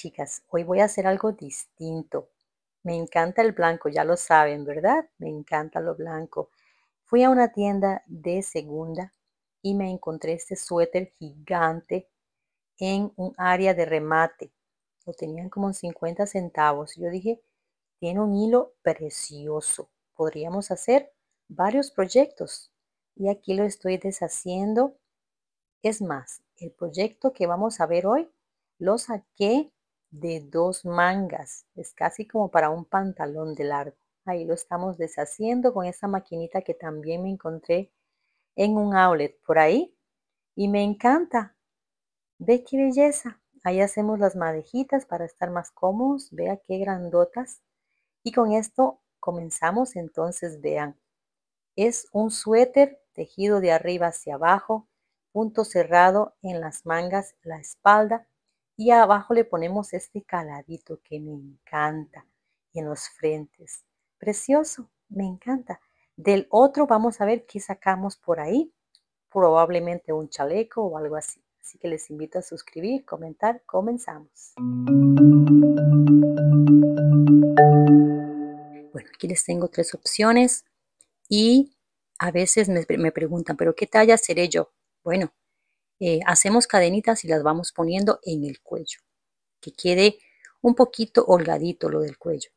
chicas, hoy voy a hacer algo distinto. Me encanta el blanco, ya lo saben, ¿verdad? Me encanta lo blanco. Fui a una tienda de segunda y me encontré este suéter gigante en un área de remate. Lo tenían como en 50 centavos. Yo dije, tiene un hilo precioso. Podríamos hacer varios proyectos. Y aquí lo estoy deshaciendo. Es más, el proyecto que vamos a ver hoy lo saqué de 2 mangas. Es casi como para un pantalón de largo. Ahí lo estamos deshaciendo con esa maquinita que también me encontré en un outlet por ahí. Y me encanta. Ve qué belleza. Ahí hacemos las madejitas para estar más cómodos. Vea qué grandotas. Y con esto comenzamos entonces, vean. Es un suéter tejido de arriba hacia abajo, punto cerrado en las mangas, la espalda, y abajo le ponemos este caladito que me encanta, y en los frentes. Precioso, me encanta. Del otro vamos a ver qué sacamos por ahí, probablemente un chaleco o algo así. Así que les invito a suscribir, comentar, comenzamos. Bueno, aquí les tengo 3 opciones. Y a veces me preguntan, ¿pero qué talla seré yo? Bueno, hacemos cadenitas y las vamos poniendo en el cuello, que quede un poquito holgadito lo del cuello.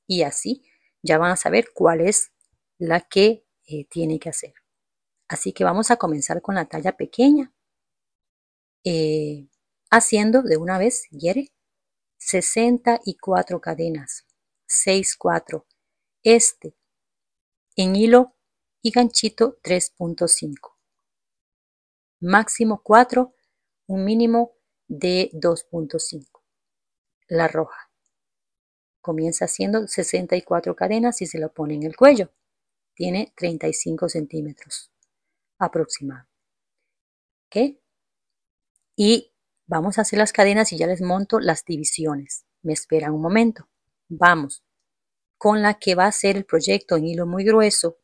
Y así ya van a saber cuál es la que tiene que hacer. Así que vamos a comenzar con la talla pequeña, haciendo de una vez, ¿quiere? 64 cadenas, 6, 4, en hilo y ganchito 3.5. Máximo 4, un mínimo de 2.5. La roja. Comienza haciendo 64 cadenas y se la pone en el cuello. Tiene 35 centímetros aproximado. ¿Ok? Y vamos a hacer las cadenas y ya les monto las divisiones. Me esperan un momento. Vamos. Con la que va a ser el proyecto en hilo muy grueso,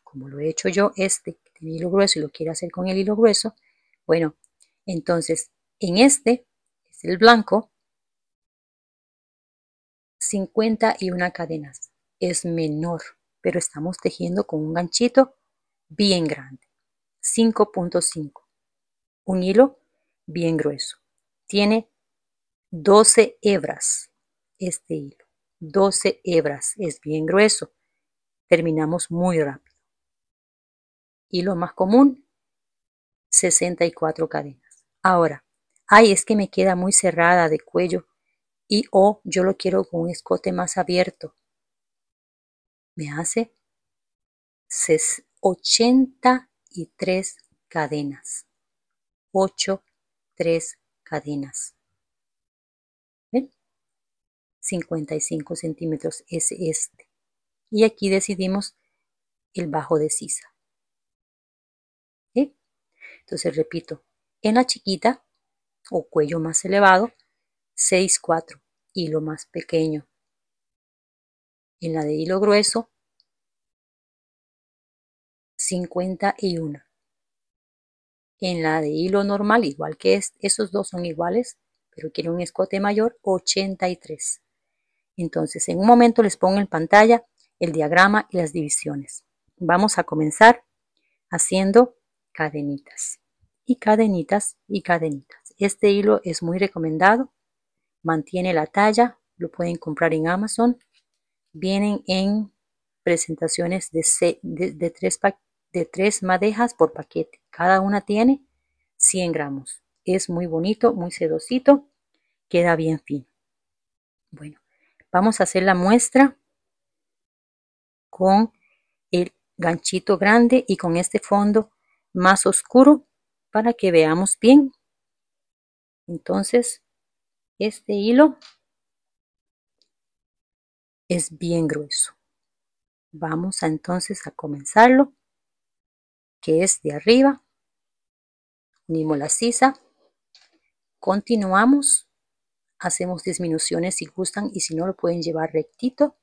como lo he hecho yo, que tiene hilo grueso y lo quiero hacer con el hilo grueso. Bueno, entonces en este es el blanco, 51 cadenas. Es menor, pero estamos tejiendo con un ganchito bien grande. 5.5. Un hilo bien grueso. Tiene 12 hebras este hilo. 12 hebras. Es bien grueso. Terminamos muy rápido. Hilo más común, 64 cadenas. Ahora, es que me queda muy cerrada de cuello y yo lo quiero con un escote más abierto. Me hace 83 cadenas. 3 cadenas. ¿Ven? 55 centímetros es este. Y aquí decidimos el bajo de sisa. ¿Sí? Entonces repito, en la chiquita o cuello más elevado, 6, 4, hilo más pequeño. En la de hilo grueso, 51. En la de hilo normal, igual que esos dos son iguales, pero quiero un escote mayor, 83. Entonces, en un momento les pongo en pantalla el diagrama y las divisiones. Vamos a comenzar haciendo cadenitas y cadenitas y cadenitas. Este hilo es muy recomendado, mantiene la talla, lo pueden comprar en Amazon. Vienen en presentaciones de 3 madejas por paquete. Cada una tiene 100 gramos. Es muy bonito, muy sedosito, queda bien fino. Bueno, vamos a hacer la muestra con el ganchito grande y con este fondo más oscuro para que veamos bien. Entonces, este hilo es bien grueso. Vamos entonces a comenzarlo, que es de arriba. Unimos la sisa, continuamos, hacemos disminuciones si gustan y si no lo pueden llevar rectito.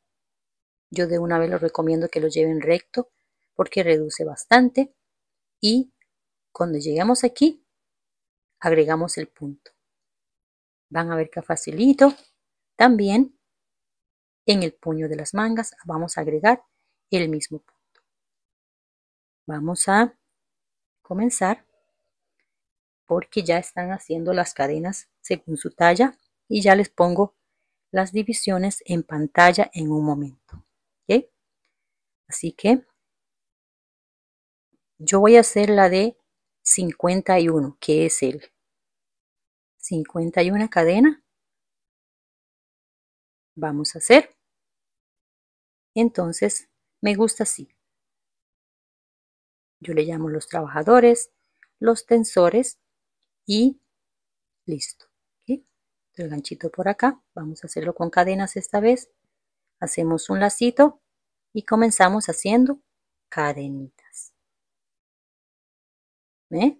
Yo de una vez les recomiendo que lo lleven recto porque reduce bastante. Y cuando lleguemos aquí, agregamos el punto. Van a ver que facilito. También en el puño de las mangas vamos a agregar el mismo punto. Vamos a comenzar porque ya están haciendo las cadenas según su talla y ya les pongo las divisiones en pantalla en un momento. ¿Okay? Así que yo voy a hacer la de 51, que es el 51 cadena. Vamos a hacer. Entonces, me gusta así. Yo le llamo los trabajadores, los tensores y listo. ¿Okay? El ganchito por acá. Vamos a hacerlo con cadenas esta vez. Hacemos un lacito y comenzamos haciendo cadenitas. ¿Ve?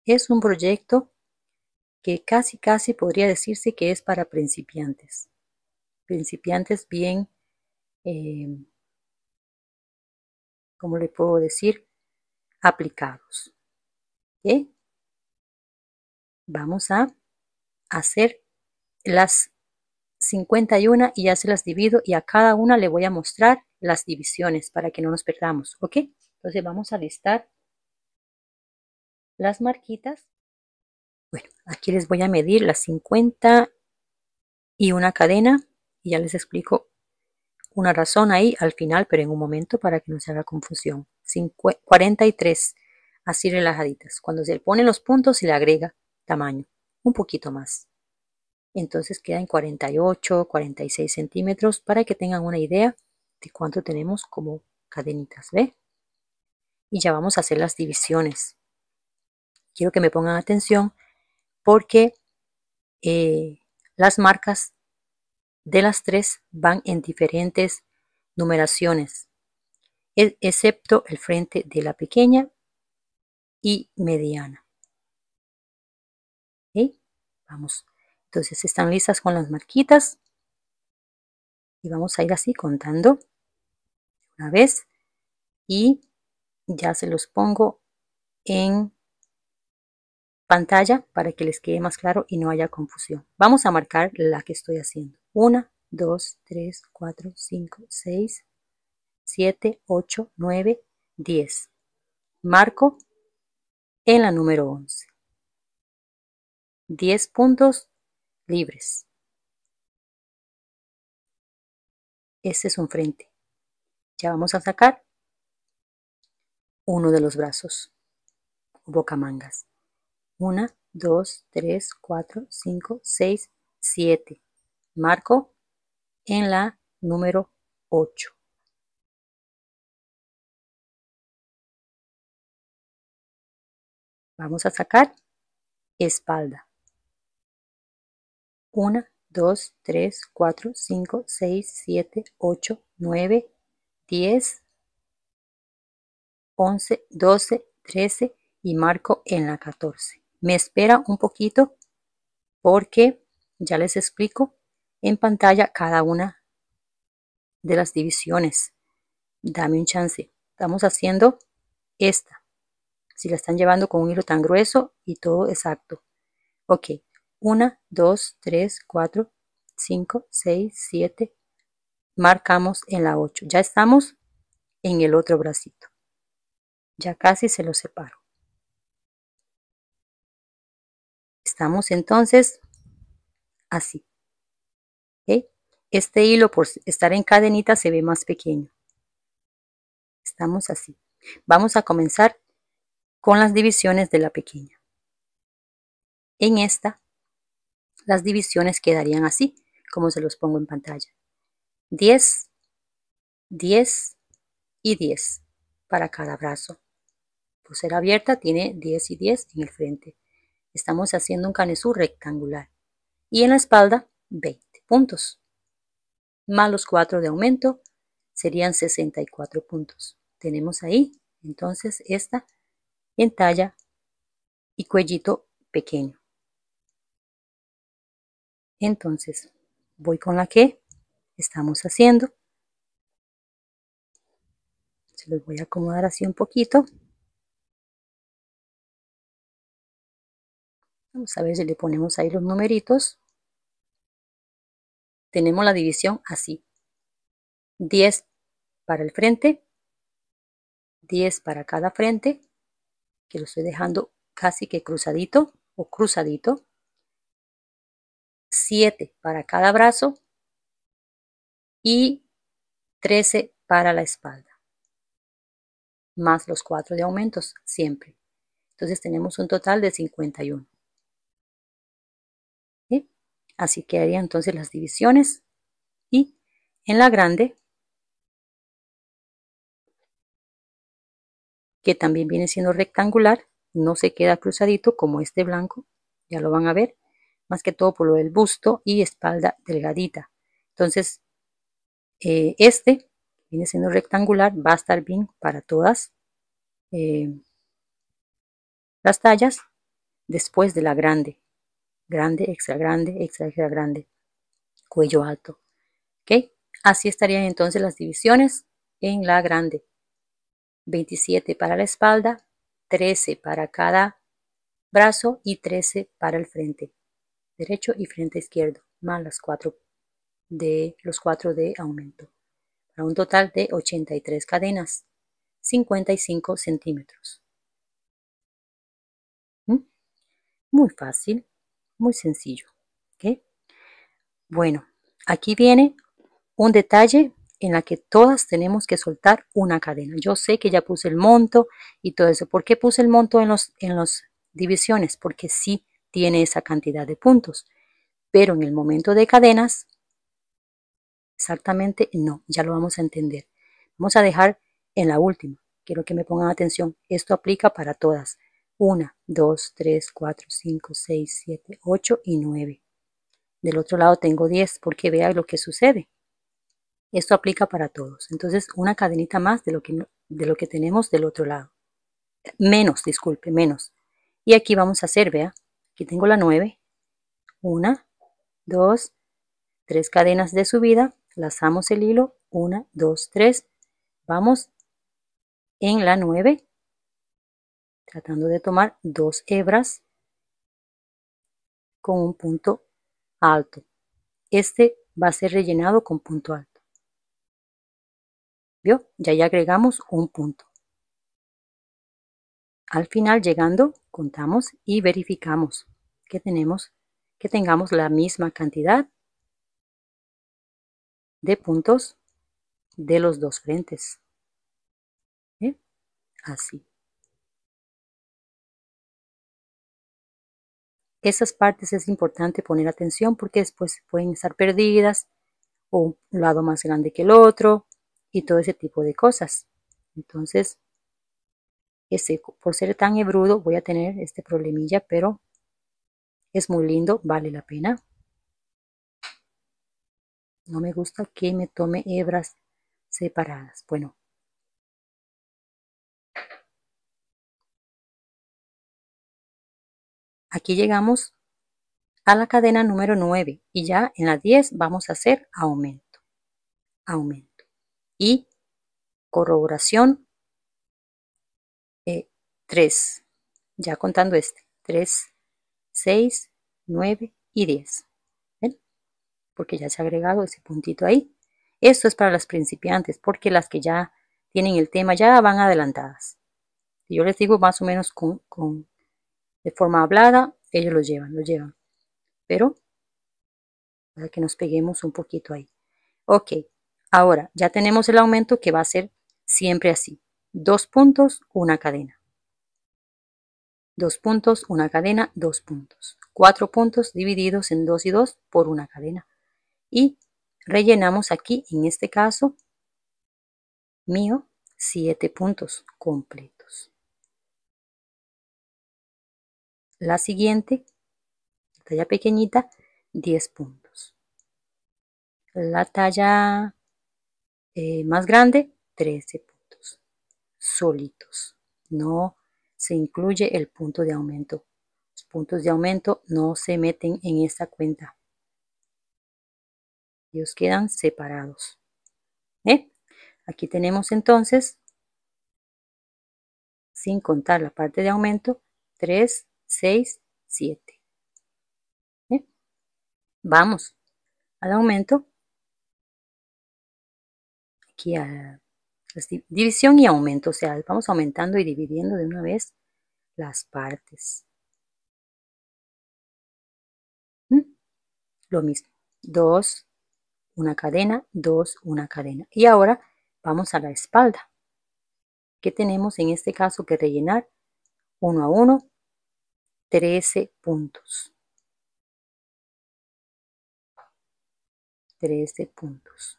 Es un proyecto que casi podría decirse que es para principiantes. Principiantes bien, ¿cómo le puedo decir? Aplicados. ¿Okay? Vamos a hacer las 51 y ya se las divido y a cada una le voy a mostrar las divisiones para que no nos perdamos. ¿Ok? Entonces vamos a listar las marquitas. Bueno, aquí les voy a medir las 50 y una cadena y ya les explico una razón ahí al final, pero en un momento para que no se haga confusión. 43, así relajaditas. Cuando se le ponen los puntos se le agrega tamaño, un poquito más. Entonces queda en 48, 46 centímetros para que tengan una idea de cuánto tenemos como cadenitas, ¿ve? Y ya vamos a hacer las divisiones. Quiero que me pongan atención porque las marcas de las tres van en diferentes numeraciones, excepto el frente de la pequeña y mediana. ¿Ok? Vamos. Entonces están listas con las marquitas y vamos a ir así contando una vez y ya se los pongo en pantalla para que les quede más claro y no haya confusión. Vamos a marcar la que estoy haciendo. 1, 2, 3, 4, 5, 6, 7, 8, 9, 10. Marco en la número 11. 10 puntos libres. Este es un frente. Ya vamos a sacar uno de los brazos o bocamangas. 1, 2, 3, 4, 5, 6, 7. Marco en la número 8. Vamos a sacar espalda. 1, 2, 3, 4, 5, 6, 7, 8, 9, 10, 11, 12, 13 y marco en la 14. Me espera un poquito porque ya les explico en pantalla cada una de las divisiones. Dame un chance. Estamos haciendo esta. Si la están llevando con un hilo tan grueso y todo exacto. Ok. 1, 2, 3, 4, 5, 6, 7. Marcamos en la 8. Ya estamos en el otro bracito. Ya casi se lo separo. Estamos entonces así. ¿Okay? Este hilo por estar en cadenita se ve más pequeño. Estamos así. Vamos a comenzar con las divisiones de la pequeña. En esta, las divisiones quedarían así, como se los pongo en pantalla. 10, 10 y 10 para cada brazo. Pulsera abierta tiene 10 y 10 en el frente. Estamos haciendo un canesú rectangular. Y en la espalda, 20 puntos. Más los 4 de aumento, serían 64 puntos. Tenemos ahí, entonces, esta en talla y cuellito pequeño. Entonces, voy con la que estamos haciendo. Se los voy a acomodar así un poquito. Vamos a ver si le ponemos ahí los numeritos. Tenemos la división así. 10 para el frente, 10 para cada frente, que lo estoy dejando casi que cruzadito o cruzadito. 7 para cada brazo y 13 para la espalda. Más los 4 de aumentos siempre. Entonces tenemos un total de 51. ¿Sí? Así quedarían entonces las divisiones. Y en la grande, que también viene siendo rectangular, no se queda cruzadito como este blanco, ya lo van a ver, más que todo por lo del busto y espalda delgadita. Entonces, este viene siendo rectangular, va a estar bien para todas las tallas después de la grande. Grande, extra grande, extra, extra grande, cuello alto. ¿Ok? Así estarían entonces las divisiones en la grande. 27 para la espalda, 13 para cada brazo y 13 para el frente derecho y frente izquierdo, más los 4 de aumento, para un total de 83 cadenas, 55 centímetros. Muy fácil, muy sencillo. ¿Okay? Bueno, aquí viene un detalle en la que todas tenemos que soltar una cadena. Yo sé que ya puse el monto y todo eso. ¿Por qué puse el monto en los divisiones? Porque sí tiene esa cantidad de puntos. Pero en el momento de cadenas, exactamente no, ya lo vamos a entender. Vamos a dejar en la última. Quiero que me pongan atención. Esto aplica para todas. 1, 2, 3, 4, 5, 6, 7, 8 y 9. Del otro lado tengo 10 porque vea lo que sucede. Esto aplica para todos. Entonces, una cadenita más de lo que tenemos del otro lado. Menos, disculpe, menos. Y aquí vamos a hacer, vea, aquí tengo la 9. 1, 2, 3 cadenas de subida. Lazamos el hilo. 1, 2, 3. Vamos en la 9, tratando de tomar 2 hebras con un punto alto. Este va a ser rellenado con punto alto. ¿Vio? Ya agregamos un punto. Al final, llegando, contamos y verificamos que tengamos la misma cantidad de puntos de los dos frentes. ¿Eh? Así. Esas partes es importante poner atención porque después pueden estar perdidas o un lado más grande que el otro y todo ese tipo de cosas. Entonces, por ser tan hebrudo voy a tener este problemilla, pero es muy lindo, vale la pena. No me gusta que me tome hebras separadas. Bueno, aquí llegamos a la cadena número 9 y ya en la 10 vamos a hacer aumento, aumento y corroboración 3, ya contando 3, 6, 9 y 10. ¿Ven? Porque ya se ha agregado ese puntito ahí. Esto es para las principiantes porque las que ya tienen el tema ya van adelantadas. Si yo les digo más o menos de forma hablada, ellos lo llevan. Pero para que nos peguemos un poquito ahí. Ok, ahora ya tenemos el aumento que va a ser siempre así. 2 puntos, una cadena. 2 puntos, una cadena, 2 puntos. 4 puntos divididos en 2 y 2 por una cadena. Y rellenamos aquí, en este caso, mío, 7 puntos completos. La siguiente, talla pequeñita, 10 puntos. La talla más grande, 13 puntos. Solitos. No se incluye el punto de aumento. Los puntos de aumento no se meten en esta cuenta. Ellos quedan separados. Aquí tenemos entonces, sin contar la parte de aumento, 3, 6, 7. Vamos al aumento, aquí a división y aumento, o sea, vamos aumentando y dividiendo de una vez las partes. ¿Mm? Lo mismo, 2, una cadena, 2, una cadena. Y ahora vamos a la espalda, que tenemos en este caso que rellenar 1 a 1, 13 puntos. 13 puntos.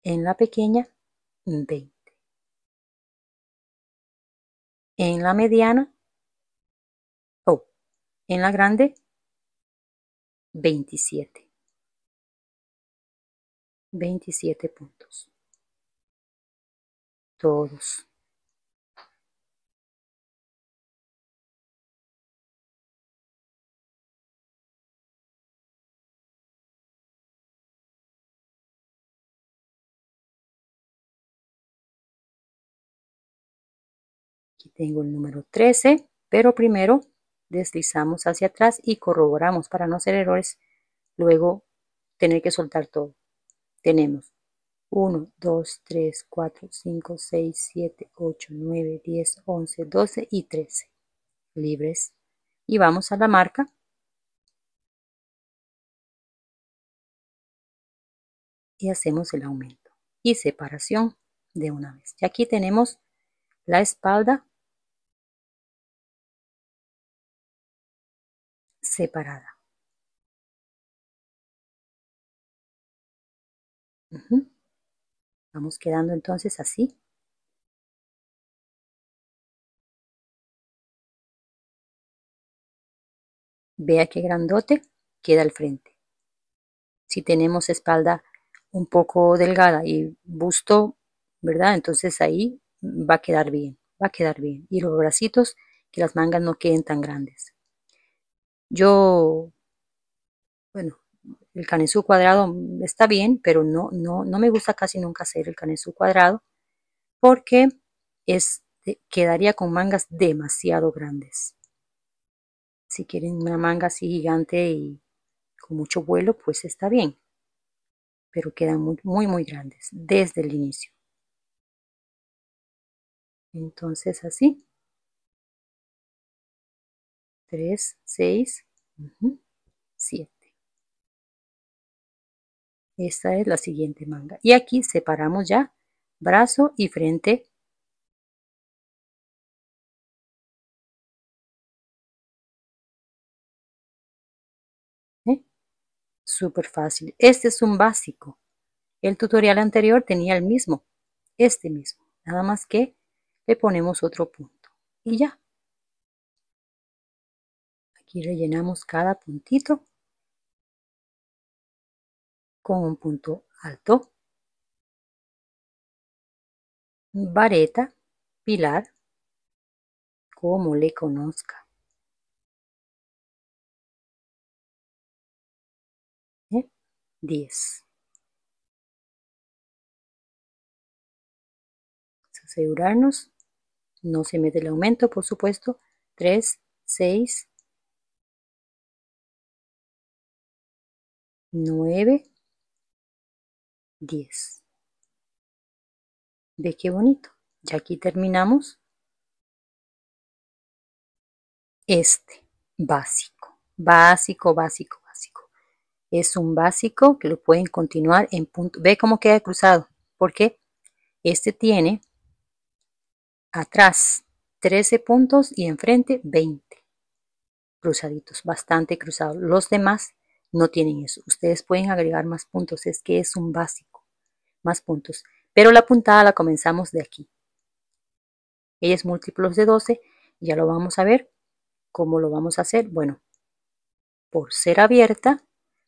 En la pequeña, 20. En la mediana, en la grande, 27. 27 puntos. Todos. Aquí tengo el número 13, pero primero deslizamos hacia atrás y corroboramos para no hacer errores, luego tener que soltar todo. Tenemos 1, 2, 3, 4, 5, 6, 7, 8, 9, 10, 11, 12 y 13 libres. Y vamos a la marca y hacemos el aumento y separación de una vez. Y aquí tenemos la espalda separada. Vamos quedando entonces así. Vea qué grandote queda al frente. Si tenemos espalda un poco delgada y busto, ¿verdad? Entonces ahí va a quedar bien, va a quedar bien. Y los bracitos, que las mangas no queden tan grandes. Yo, bueno, el canesú cuadrado está bien, pero no me gusta casi nunca hacer el canesú cuadrado porque quedaría con mangas demasiado grandes. Si quieren una manga así gigante y con mucho vuelo, pues está bien, pero quedan muy grandes desde el inicio. Entonces así, 3, 6, 7. Esta es la siguiente manga. Y aquí separamos ya brazo y frente. ¿Eh? Súper fácil. Este es un básico. El tutorial anterior tenía el mismo, este mismo. Nada más que le ponemos otro punto. Y ya. Aquí rellenamos cada puntito con un punto alto, vareta, pilar, como le conozca. 10. Asegurarnos, no se mete el aumento, por supuesto. 3, 6, 9, 10. Ve qué bonito. Ya aquí terminamos este básico. Básico. Es un básico que lo pueden continuar en punto. Ve cómo queda cruzado. Porque este tiene atrás 13 puntos y enfrente 20 cruzaditos, bastante cruzados. Los demás no tienen eso. Ustedes pueden agregar más puntos. Es que es un básico. Más puntos. Pero la puntada la comenzamos de aquí. Ella es múltiplos de 12. Ya lo vamos a ver. ¿Cómo lo vamos a hacer? Bueno, por ser abierta,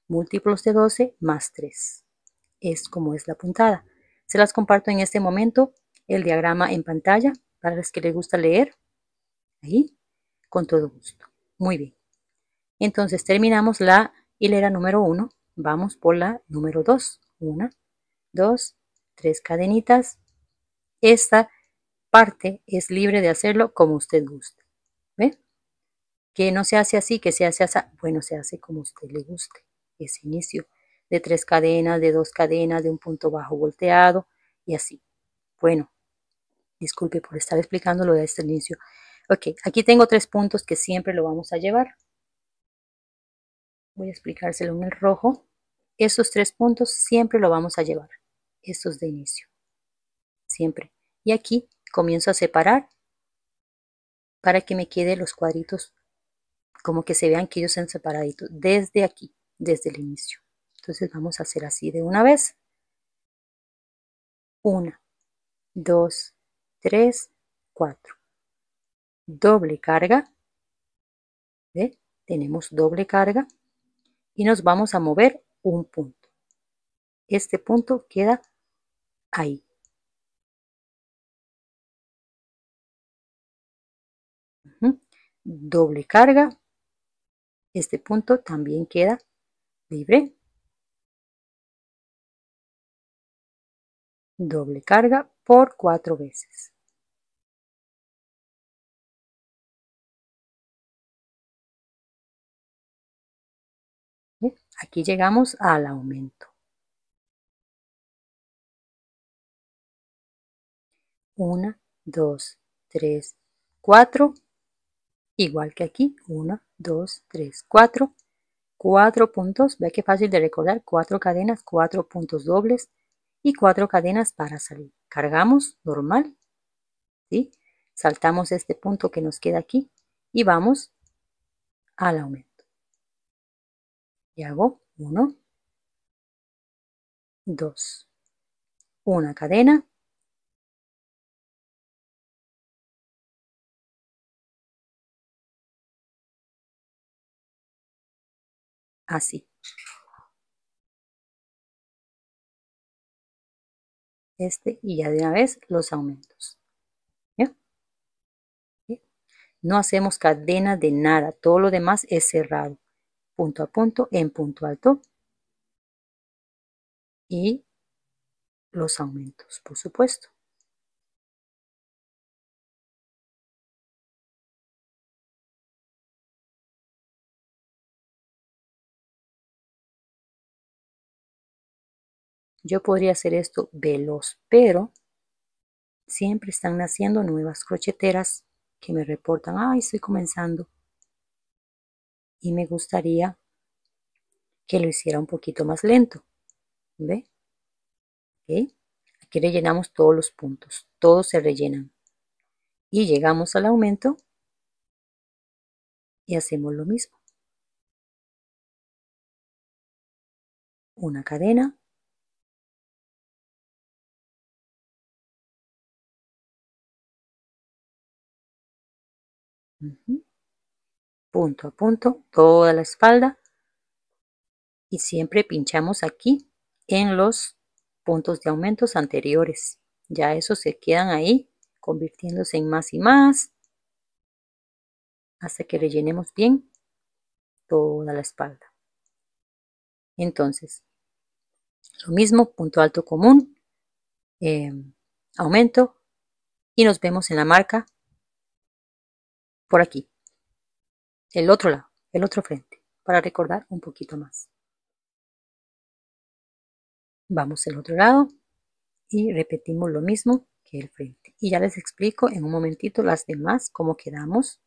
múltiplos de 12 más 3. Es como es la puntada. Se las comparto en este momento el diagrama en pantalla para los que les gusta leer. Ahí, con todo gusto. Muy bien. Entonces terminamos la hilera número 1. Vamos por la número 2. 1, 2, 3 cadenitas. Esta parte es libre de hacerlo como usted guste. ¿Ve? Que no se hace así, que se hace así. Bueno, se hace como a usted le guste. Ese inicio de 3 cadenas, de 2 cadenas, de un punto bajo volteado y así. Bueno, disculpe por estar explicando lo de este inicio. Ok, aquí tengo 3 puntos que siempre lo vamos a llevar. Voy a explicárselo en el rojo. Estos 3 puntos siempre lo vamos a llevar. Estos de inicio. Siempre. Y aquí comienzo a separar para que me quede los cuadritos como que se vean que ellos se han separaditos desde aquí, desde el inicio. Entonces vamos a hacer así de una vez. 1, 2, 3, 4. Doble carga. ¿Ve? Tenemos doble carga y nos vamos a mover un punto. Este punto queda ahí. Doble carga. Este punto también queda libre. Doble carga por 4 veces. ¿Ve? Aquí llegamos al aumento. 1, 2, 3, 4. Igual que aquí. 1, 2, 3, 4. 4 puntos. Ve que fácil de recordar. 4 cadenas, 4 puntos dobles y 4 cadenas para salir. Cargamos normal. ¿Sí? Saltamos este punto que nos queda aquí y vamos al aumento. Y hago 1, 2. Una cadena. Así. Y ya de una vez los aumentos. ¿Ya? ¿Sí? No hacemos cadena de nada, todo lo demás es cerrado, punto a punto, en punto alto y los aumentos, por supuesto. Yo podría hacer esto veloz, pero siempre están naciendo nuevas crocheteras que me reportan, ay, estoy comenzando y me gustaría que lo hiciera un poquito más lento. ¿Ve? ¿Ok? Aquí rellenamos todos los puntos, todos se rellenan. Y llegamos al aumento y hacemos lo mismo. Una cadena. Punto a punto, toda la espalda. Y siempre pinchamos aquí en los puntos de aumentos anteriores. Ya esos se quedan ahí convirtiéndose en más y más hasta que rellenemos bien toda la espalda. Entonces, lo mismo, punto alto común, aumento y nos vemos en la marca por aquí, el otro lado, el otro frente, para recordar un poquito más. Vamos al otro lado y repetimos lo mismo que el frente. Y ya les explico en un momentito las demás cómo quedamos,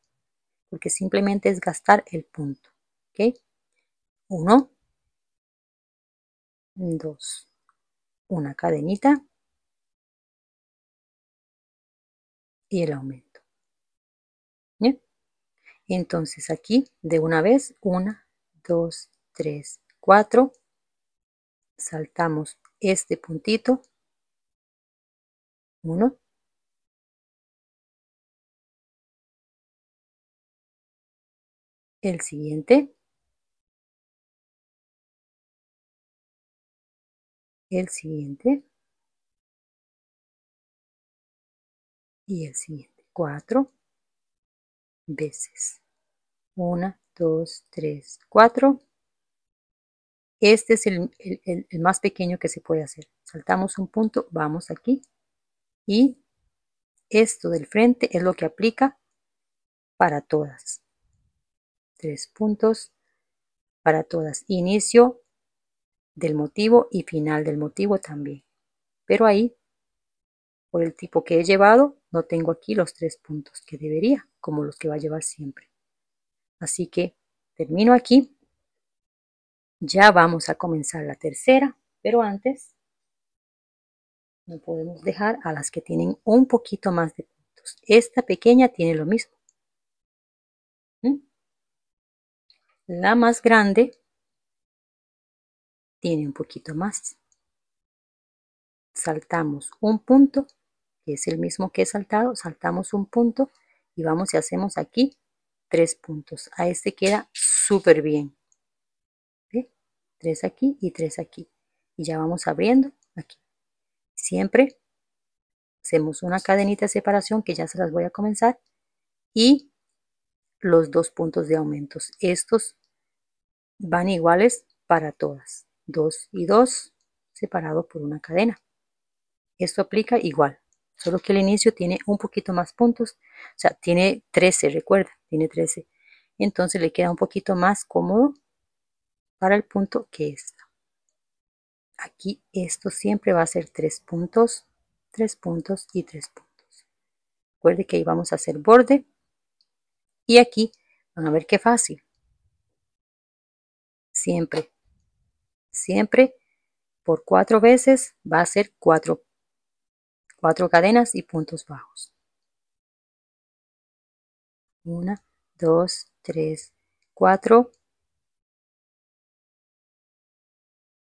porque simplemente es gastar el punto. ¿Ok? 1, 2, una cadenita y el aumento. ¿Bien? Entonces aquí de una vez, 1, 2, 3, 4. Saltamos este puntito. 1. El siguiente. El siguiente. Y el siguiente. 4 veces. 1, 2, 3, 4. Este es el más pequeño que se puede hacer. Saltamos un punto, vamos aquí y esto del frente es lo que aplica para todas. 3 puntos para todas. Inicio del motivo y final del motivo también. Pero ahí, por el tipo que he llevado, no tengo aquí los 3 puntos que debería, como los que va a llevar siempre. Así que termino aquí. Ya vamos a comenzar la tercera, pero antes no podemos dejar a las que tienen un poquito más de puntos. Esta pequeña tiene lo mismo. La más grande tiene un poquito más. Saltamos un punto, que es el mismo que he saltado, saltamos un punto y vamos y hacemos aquí 3 puntos. A este queda súper bien. ¿Ve? 3 aquí y 3 aquí. Y ya vamos abriendo aquí. Siempre hacemos una cadenita de separación que ya se las voy a comenzar y los 2 puntos de aumentos. Estos van iguales para todas. 2 y 2 separado por una cadena. Esto aplica igual, solo que el inicio tiene un poquito más puntos, o sea, tiene 13, recuerda, tiene 13. Entonces le queda un poquito más cómodo para el punto que esta. Aquí esto siempre va a ser 3 puntos, 3 puntos y 3 puntos. Recuerde que ahí vamos a hacer borde y aquí van a ver qué fácil. Siempre, siempre por 4 veces va a ser 4 cadenas y puntos bajos. 1, 2, 3, 4,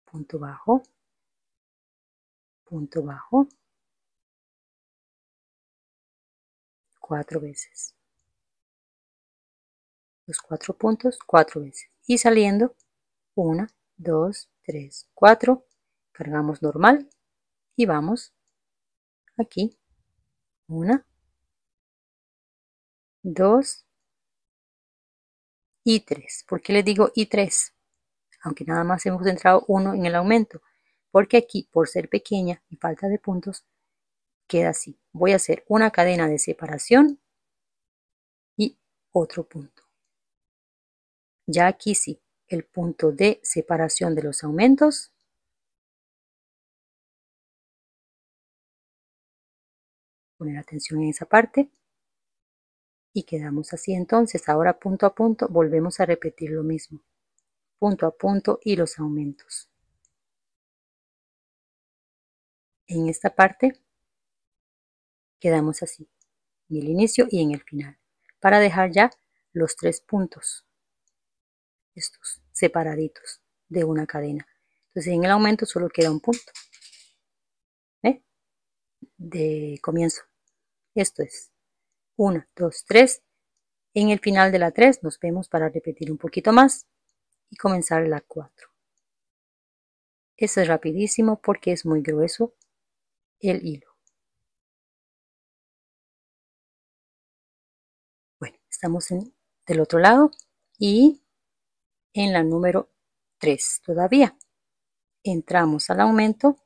punto bajo, punto bajo, 4 veces. Los 4 puntos 4 veces. Y saliendo 1, 2, 3, 4. Cargamos normal y vamos aquí. 1, 2 y 3. ¿Por qué les digo y 3? Aunque nada más hemos entrado 1 en el aumento. Porque aquí, por ser pequeña y falta de puntos, queda así. Voy a hacer una cadena de separación y otro punto. Ya aquí sí, el punto de separación de los aumentos. Poner atención en esa parte. Y quedamos así. Entonces, ahora punto a punto volvemos a repetir lo mismo. Punto a punto y los aumentos. En esta parte quedamos así. En el inicio y en el final. Para dejar ya los 3 puntos. Estos separaditos de una cadena. Entonces en el aumento solo queda un punto. ¿Ve? De comienzo. Esto es 1, 2, 3. En el final de la 3 nos vemos para repetir un poquito más y comenzar la 4. Eso es rapidísimo porque es muy grueso el hilo. Bueno, estamos del otro lado y en la número 3 todavía. Entramos al aumento.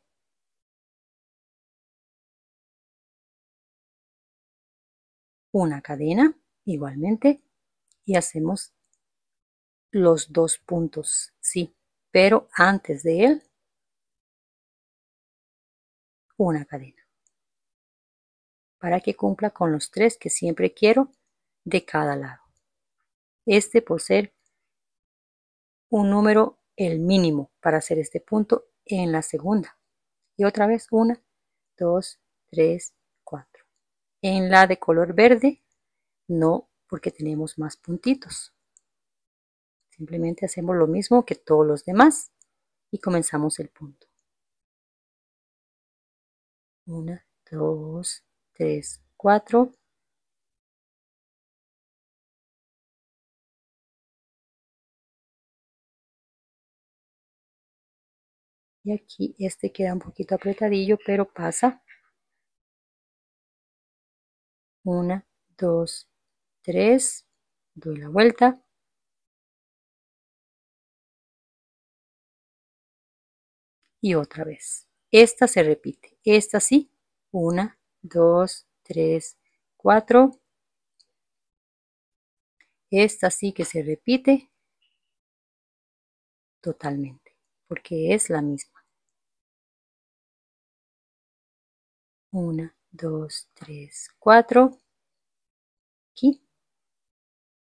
Una cadena igualmente y hacemos los 2 puntos, sí, pero antes de él una cadena para que cumpla con los 3 que siempre quiero de cada lado. Este por ser un número el mínimo para hacer este punto en la segunda. Y otra vez 1, 2, 3, 4. En la de color verde no, porque tenemos más puntitos. Simplemente hacemos lo mismo que todos los demás y comenzamos el punto. 1, 2, 3, 4. Y aquí este queda un poquito apretadillo, pero pasa. 1, 2, 3. Doy la vuelta. Y otra vez. Esta se repite. Esta sí. 1, 2, 3, 4. Esta sí que se repite totalmente, porque es la misma. 1, 2, 3, 4. Aquí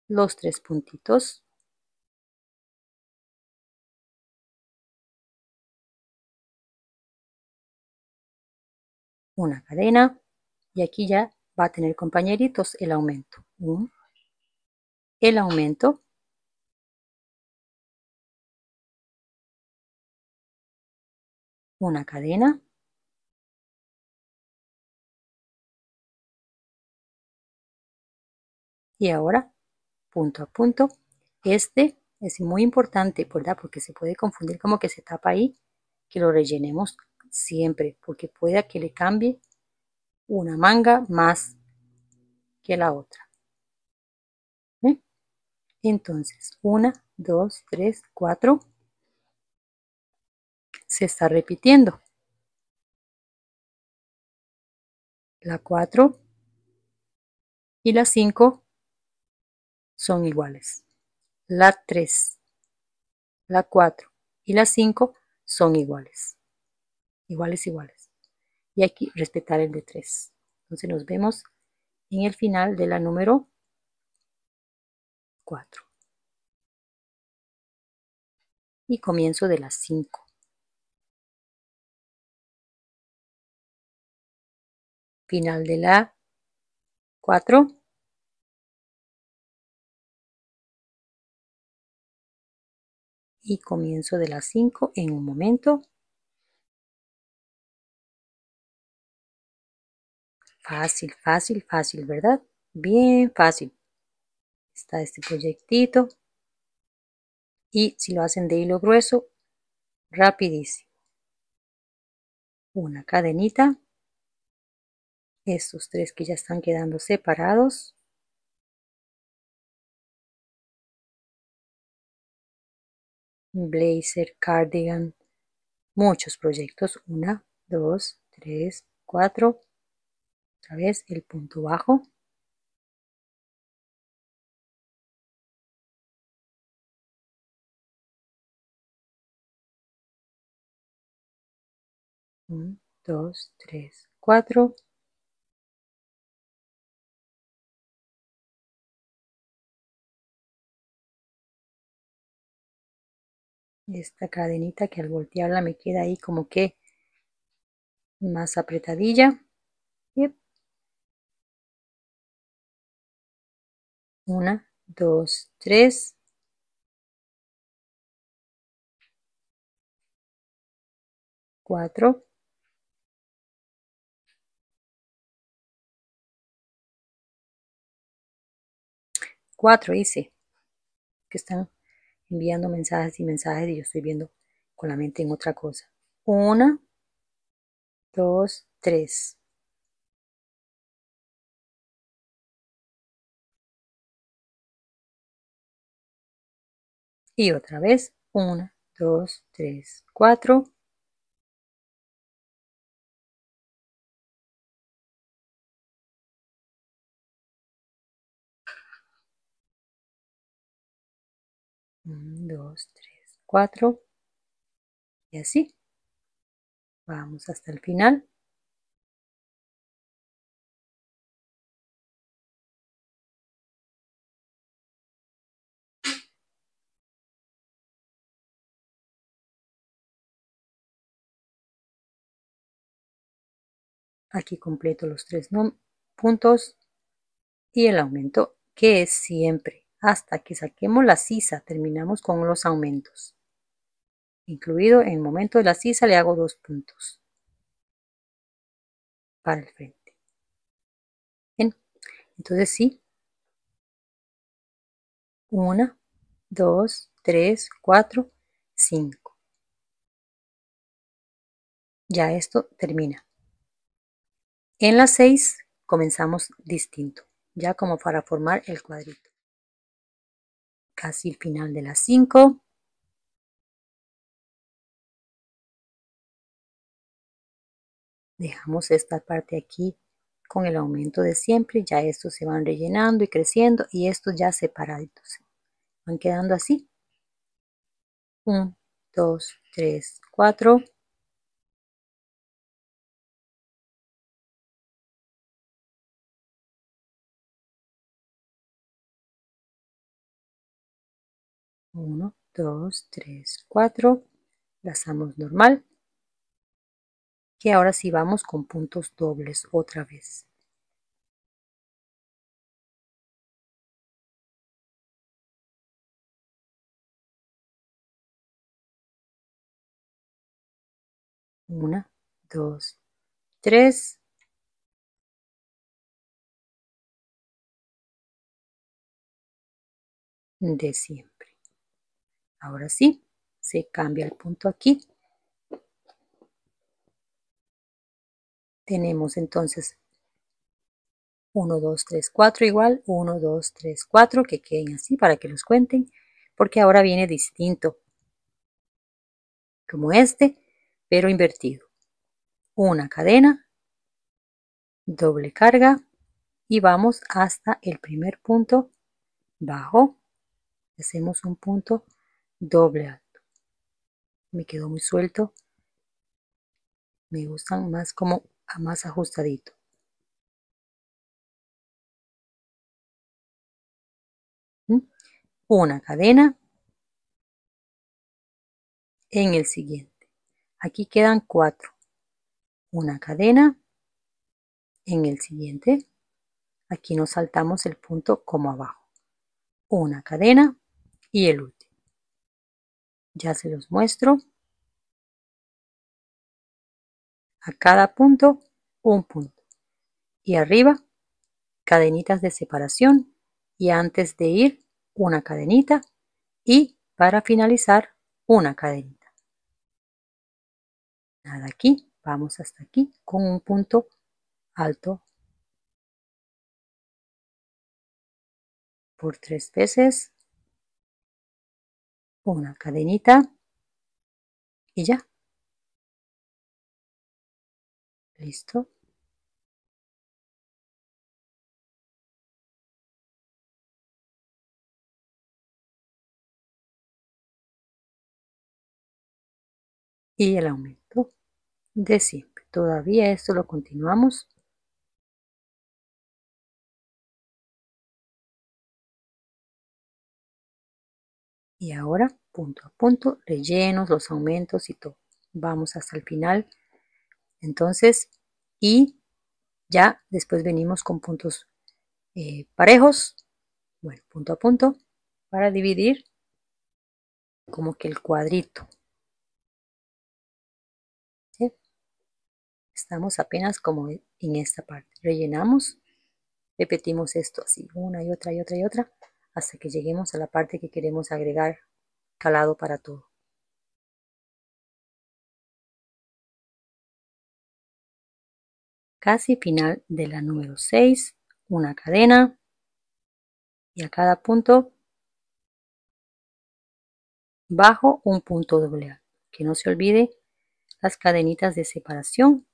los 3 puntitos. Una cadena. Y aquí ya va a tener, compañeritos, el aumento. El aumento. Una cadena. Y ahora, punto a punto. Este es muy importante, ¿verdad? Porque se puede confundir como que se tapa ahí. Que lo rellenemos siempre, porque pueda que le cambie una manga más que la otra. ¿Ven? Entonces, 1, 2, 3, 4. Se está repitiendo. La 4 y la 5 son iguales. La 3, la 4 y la 5 son iguales. Iguales, iguales. Y aquí respetar el de 3. Entonces nos vemos en el final de la número 4. Y comienzo de las 5. Final de la 4. Y comienzo de las 5 en un momento. Fácil, fácil, fácil, ¿verdad? Bien fácil. Está este proyectito. Y si lo hacen de hilo grueso, rapidísimo. Una cadenita. Estos 3 que ya están quedando separados. Blazer, cardigan, muchos proyectos. 1, 2, 3, 4. Otra vez el punto bajo. Un, 2, 3, 4. Esta cadenita que al voltearla me queda ahí como que más apretadilla. Yep. 1, 2, 3. 4. 4 hice. Que están enviando mensajes y mensajes y yo estoy viendo con la mente en otra cosa. 1, 2, 3. Y otra vez. 1, 2, 3, 4. Un, 2, 3, 4. Y así. Vamos hasta el final. Aquí completo los 3 puntos y el aumento que es siempre hasta que saquemos la sisa. Terminamos con los aumentos. Incluido en el momento de la sisa le hago 2 puntos para el frente. Bien, entonces sí. 1, 2, 3, 4, 5. Ya esto termina. En las 6 comenzamos distinto, ya como para formar el cuadrito. Casi el final de las 5. Dejamos esta parte aquí con el aumento de siempre, ya estos se van rellenando y creciendo y estos ya separaditos. Van quedando así. 1, 2, 3, 4. 1, 2, 3, 4. Lazamos normal. Y ahora sí vamos con puntos dobles otra vez. 1, 2, 3. De siempre. Ahora sí, se cambia el punto aquí. Tenemos entonces 1, 2, 3, 4 igual, 1, 2, 3, 4, que queden así para que los cuenten, porque ahora viene distinto, como este, pero invertido. Una cadena, doble carga y vamos hasta el primer punto bajo. Hacemos un punto doble alto. Me quedó muy suelto. Me gustan más como más ajustadito. Una cadena en el siguiente. Aquí quedan 4. Una cadena en el siguiente. Aquí nos saltamos el punto como abajo. Una cadena y el último. Ya se los muestro. A cada punto, un punto. Y arriba, cadenitas de separación. Y antes de ir, una cadenita. Y para finalizar, una cadenita. Nada aquí, vamos hasta aquí con un punto alto por 3 veces, una cadenita y ya. Listo. Y el aumento de siempre. Todavía esto lo continuamos. Y ahora, punto a punto, rellenos, los aumentos y todo. Vamos hasta el final. Entonces, y ya después venimos con puntos parejos. Bueno, punto a punto para dividir como que el cuadrito. ¿Sí? Estamos apenas como en esta parte. Rellenamos, repetimos esto así, una y otra y otra y otra, hasta que lleguemos a la parte que queremos agregar calado para todo. Casi final de la número 6, una cadena y a cada punto bajo un punto doble A. Que no se olvide las cadenitas de separación.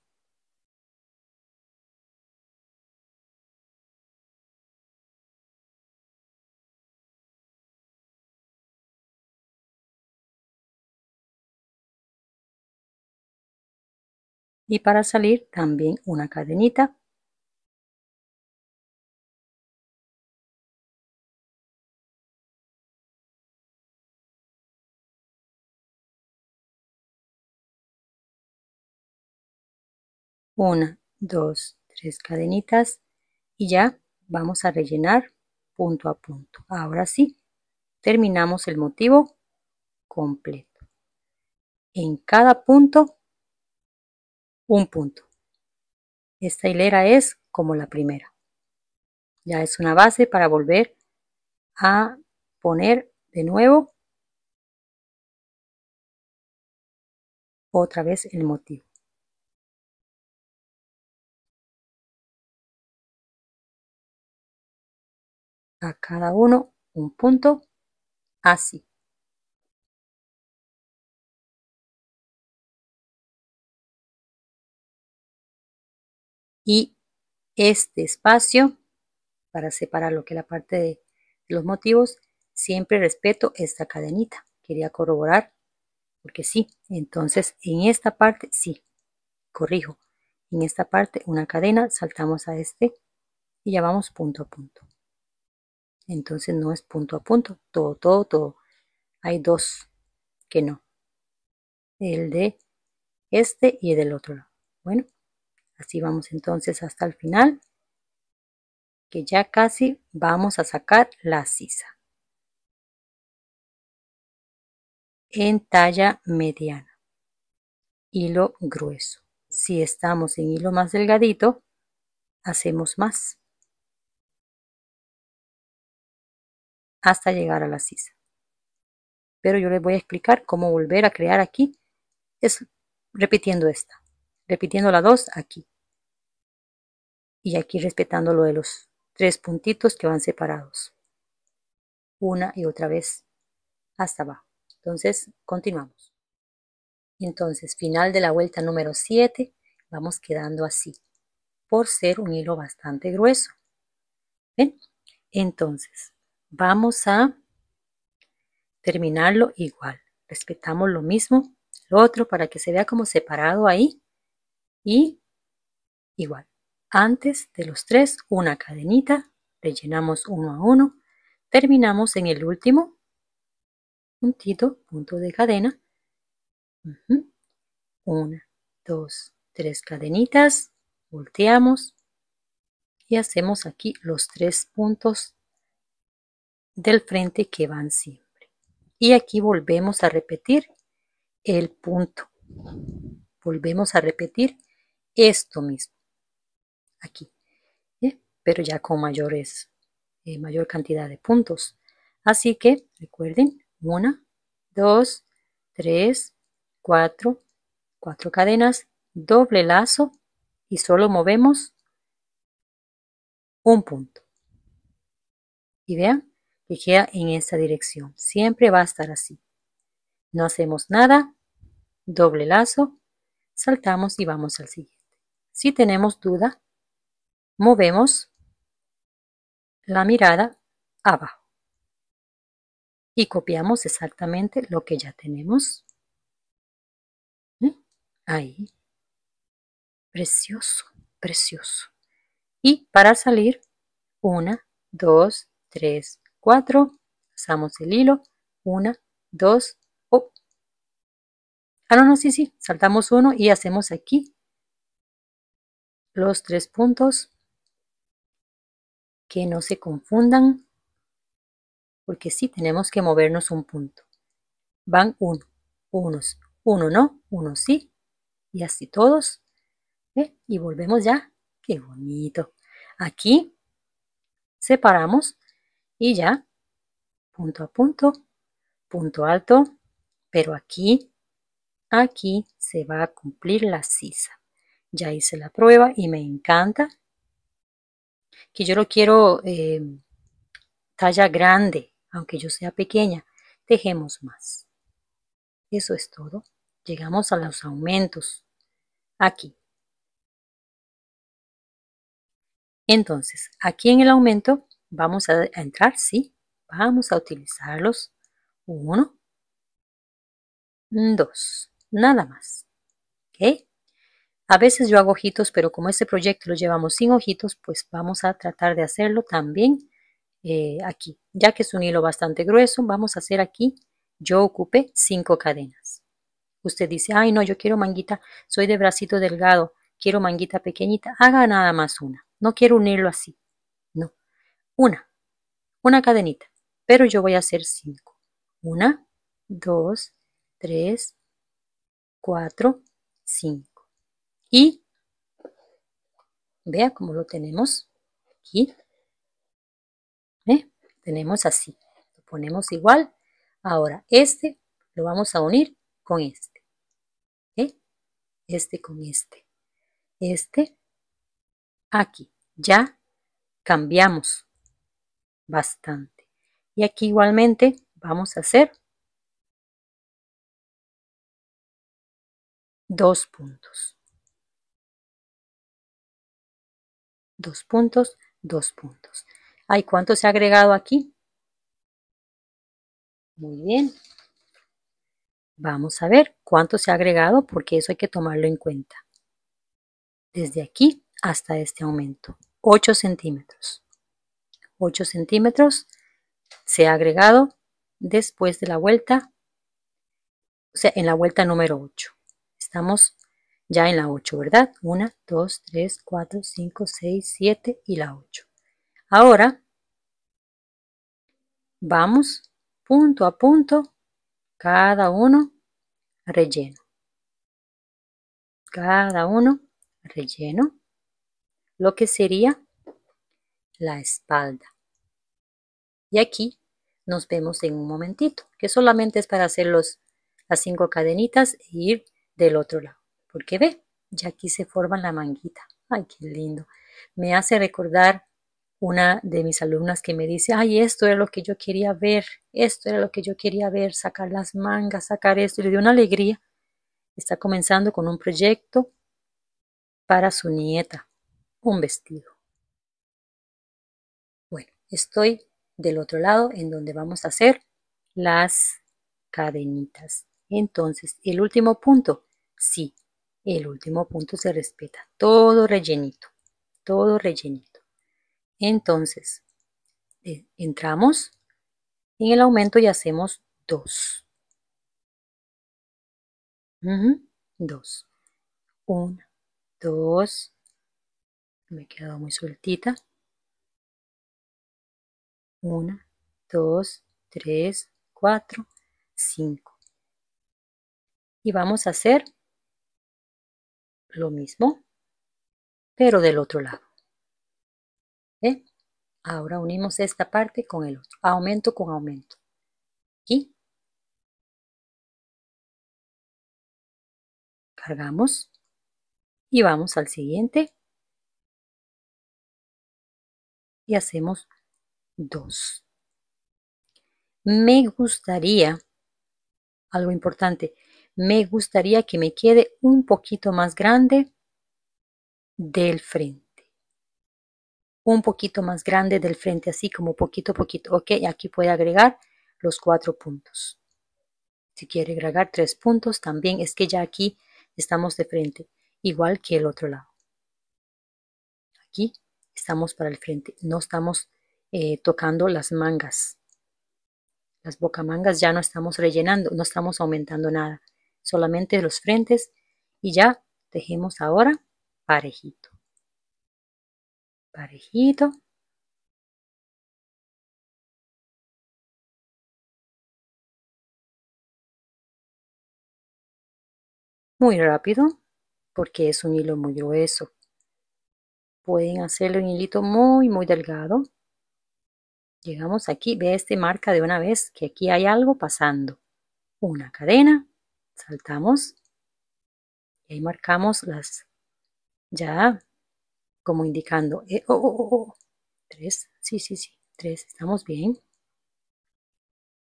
Y para salir también una cadenita. Una, dos, tres cadenitas y ya vamos a rellenar punto a punto. Ahora sí, terminamos el motivo completo. En cada punto, un punto. Esta hilera es como la primera. Ya es una base para volver a poner de nuevo otra vez el motivo. A cada uno un punto, así. Y este espacio para separar lo que es la parte de los motivos. Siempre respeto esta cadenita. Quería corroborar porque sí. Entonces en esta parte sí, corrijo. En esta parte una cadena, saltamos a este y ya vamos punto a punto. Entonces no es punto a punto, todo. Hay dos que no. El de este y el del otro lado. Bueno, así vamos entonces hasta el final, que ya casi vamos a sacar la sisa. En talla mediana. Hilo grueso. Si estamos en hilo más delgadito, hacemos más hasta llegar a la sisa. Pero yo les voy a explicar cómo volver a crear aquí. Es repitiendo esta. Repitiendo la 2 aquí. Y aquí respetando lo de los 3 puntitos que van separados. Una y otra vez hasta abajo. Entonces, continuamos. Entonces, final de la vuelta número 7, vamos quedando así, por ser un hilo bastante grueso. ¿Ven? Entonces, vamos a terminarlo igual. Respetamos lo mismo, lo otro para que se vea como separado ahí. Y igual, antes de los 3, una cadenita, rellenamos uno a uno, terminamos en el último puntito, punto de cadena. Una, 2, 3 cadenitas, volteamos y hacemos aquí los 3 puntos del frente que van siempre. Y aquí volvemos a repetir el punto. Volvemos a repetir esto mismo. Aquí. Pero ya con mayor cantidad de puntos. Así que recuerden, 1, 2, 3, 4 cadenas, doble lazo y solo movemos un punto. Y vean que queda en esta dirección. Siempre va a estar así. No hacemos nada, doble lazo, saltamos y vamos al siguiente. Si tenemos duda, movemos la mirada abajo y copiamos exactamente lo que ya tenemos. Ahí. Precioso, precioso. Y para salir, 1, 2, 3, 4, pasamos el hilo, 1, 2, oh. No, sí, saltamos uno y hacemos aquí los 3 puntos, que no se confundan, porque sí tenemos que movernos un punto. Van uno no, uno sí, y así todos. Y volvemos ya. Qué bonito. Aquí separamos y ya, punto a punto alto, pero aquí se va a cumplir la sisa. Ya hice la prueba y me encanta, que yo lo quiero talla grande, aunque yo sea pequeña. Tejemos más. Eso es todo. Llegamos a los aumentos. Aquí. Entonces, aquí en el aumento vamos a entrar, sí. Vamos a utilizarlos. 1, 2. Nada más. ¿Ok? A veces yo hago ojitos, pero como este proyecto lo llevamos sin ojitos, pues vamos a tratar de hacerlo también aquí. Ya que es un hilo bastante grueso, vamos a hacer aquí, yo ocupé 5 cadenas. Usted dice, ay no, yo quiero manguita, soy de bracito delgado, quiero manguita pequeñita, haga nada más una. No quiero unirlo así, no. Una cadenita, pero yo voy a hacer 5. 1, 2, 3, 4, 5. Y vea cómo lo tenemos aquí. Tenemos así. Lo ponemos igual. Ahora, este lo vamos a unir con este. Este con este. Este aquí. Ya cambiamos bastante. Y aquí igualmente vamos a hacer 2 puntos. 2 puntos, 2 puntos. Ay, ¿cuánto se ha agregado aquí? Muy bien. Vamos a ver cuánto se ha agregado porque eso hay que tomarlo en cuenta. Desde aquí hasta este aumento, 8 centímetros. 8 centímetros se ha agregado después de la vuelta, o sea, en la vuelta número 8. Estamos ya en la 8, ¿verdad? 1, 2, 3, 4, 5, 6, 7 y la 8. Ahora vamos punto a punto, cada uno relleno. Cada uno relleno lo que sería la espalda. Y aquí nos vemos en un momentito, que solamente es para hacer las 5 cadenitas e ir del otro lado. Porque ve, ya aquí se forma la manguita. Ay, qué lindo. Me hace recordar una de mis alumnas que me dice, ay, esto era lo que yo quería ver, esto era lo que yo quería ver, sacar las mangas, sacar esto. Y le dio una alegría. Está comenzando con un proyecto para su nieta, un vestido. Bueno, estoy del otro lado en donde vamos a hacer las cadenitas. Entonces, el último punto, sí, el último punto se respeta. Todo rellenito, todo rellenito. Entonces, entramos en el aumento y hacemos 2. 2. 1, 2. Me he quedado muy sueltita. 1, 2, 3, 4, 5. Y vamos a hacer lo mismo, pero del otro lado. ¿Ve? Ahora unimos esta parte con el otro. Aumento con aumento. Aquí. Cargamos. Y vamos al siguiente. Y hacemos 2. Me gustaría, algo importante, me gustaría que me quede un poquito más grande del frente. Un poquito más grande del frente, así como poquito a poquito. Ok, aquí puede agregar los 4 puntos. Si quiere agregar 3 puntos, también es que ya aquí estamos de frente, igual que el otro lado. Aquí estamos para el frente, no estamos tocando las mangas. Las bocamangas ya no estamos rellenando, no estamos aumentando nada, solamente los frentes y ya tejemos ahora parejito. Parejito. Muy rápido porque es un hilo muy grueso. Pueden hacerlo un hilito muy delgado. Llegamos aquí, ve este marca de una vez que aquí hay algo pasando. Una cadena, saltamos y ahí marcamos las, ya como indicando, 3, sí, 3, estamos bien.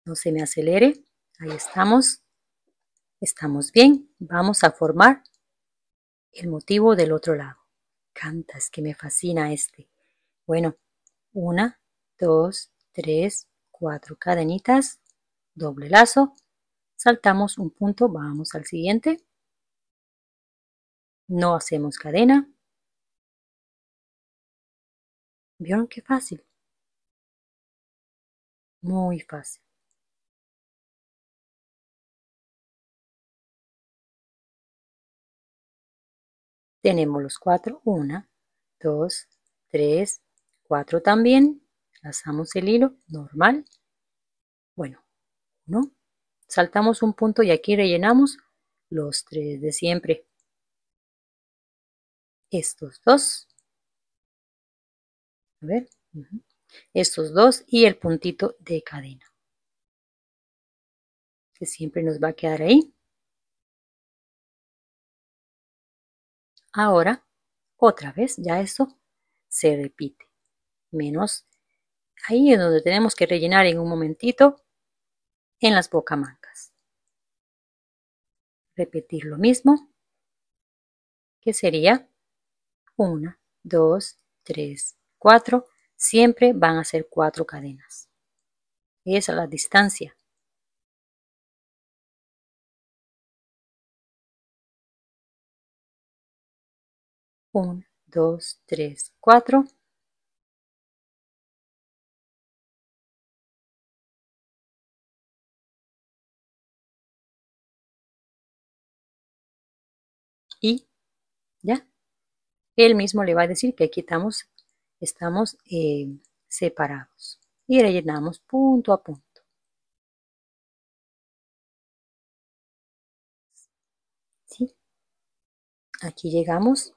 No se me acelere, ahí estamos bien. Vamos a formar el motivo del otro lado. Canta, es que me fascina este. Bueno, 1, 2, 3, 4 cadenitas, doble lazo, saltamos un punto, vamos al siguiente, no hacemos cadena. ¿Vieron qué fácil? Muy fácil. Tenemos los 4, 1, 2, 3, 4 también, lazamos el hilo normal. Bueno, 1, saltamos un punto y aquí rellenamos los 3 de siempre. Estos 2, a ver, estos 2 y el puntito de cadena, que siempre nos va a quedar ahí. Ahora, otra vez, ya esto se repite, menos ahí es donde tenemos que rellenar en un momentito en las bocamangas. Repetir lo mismo, que sería 1, 2, 3, 4. Siempre van a ser 4 cadenas. Esa es la distancia. 1, 2, 3, 4. Y ya. Él mismo le va a decir que aquí estamos separados. Y rellenamos punto a punto. ¿Sí? Aquí llegamos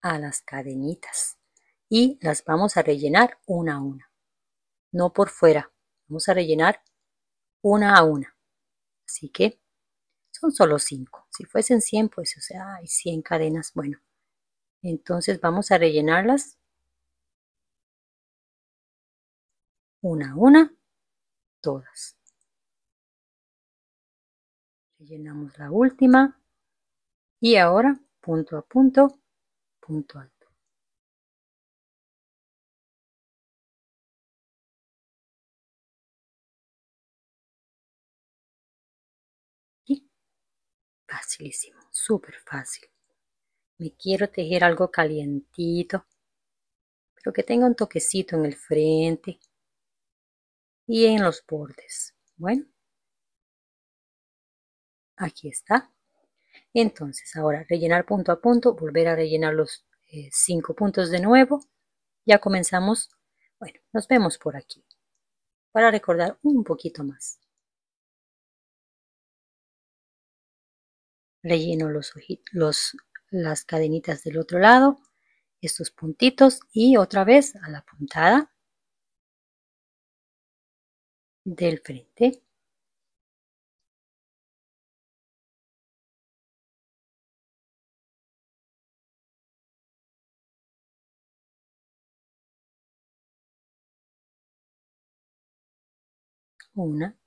a las cadenitas y las vamos a rellenar una a una. No por fuera. Vamos a rellenar una a una. Así que son solo 5. Si fuesen 100, pues, o sea, hay 100 cadenas. Bueno, entonces vamos a rellenarlas una a una, todas. Rellenamos la última y ahora punto a punto, punto alto. Y facilísimo, súper fácil. Me quiero tejer algo calientito, pero que tenga un toquecito en el frente y en los bordes. Bueno, aquí está. Entonces ahora rellenar punto a punto, volver a rellenar los 5 puntos de nuevo. Ya comenzamos. Bueno, nos vemos por aquí para recordar un poquito más. Relleno las cadenitas del otro lado, estos puntitos y otra vez a la puntada del frente. Una,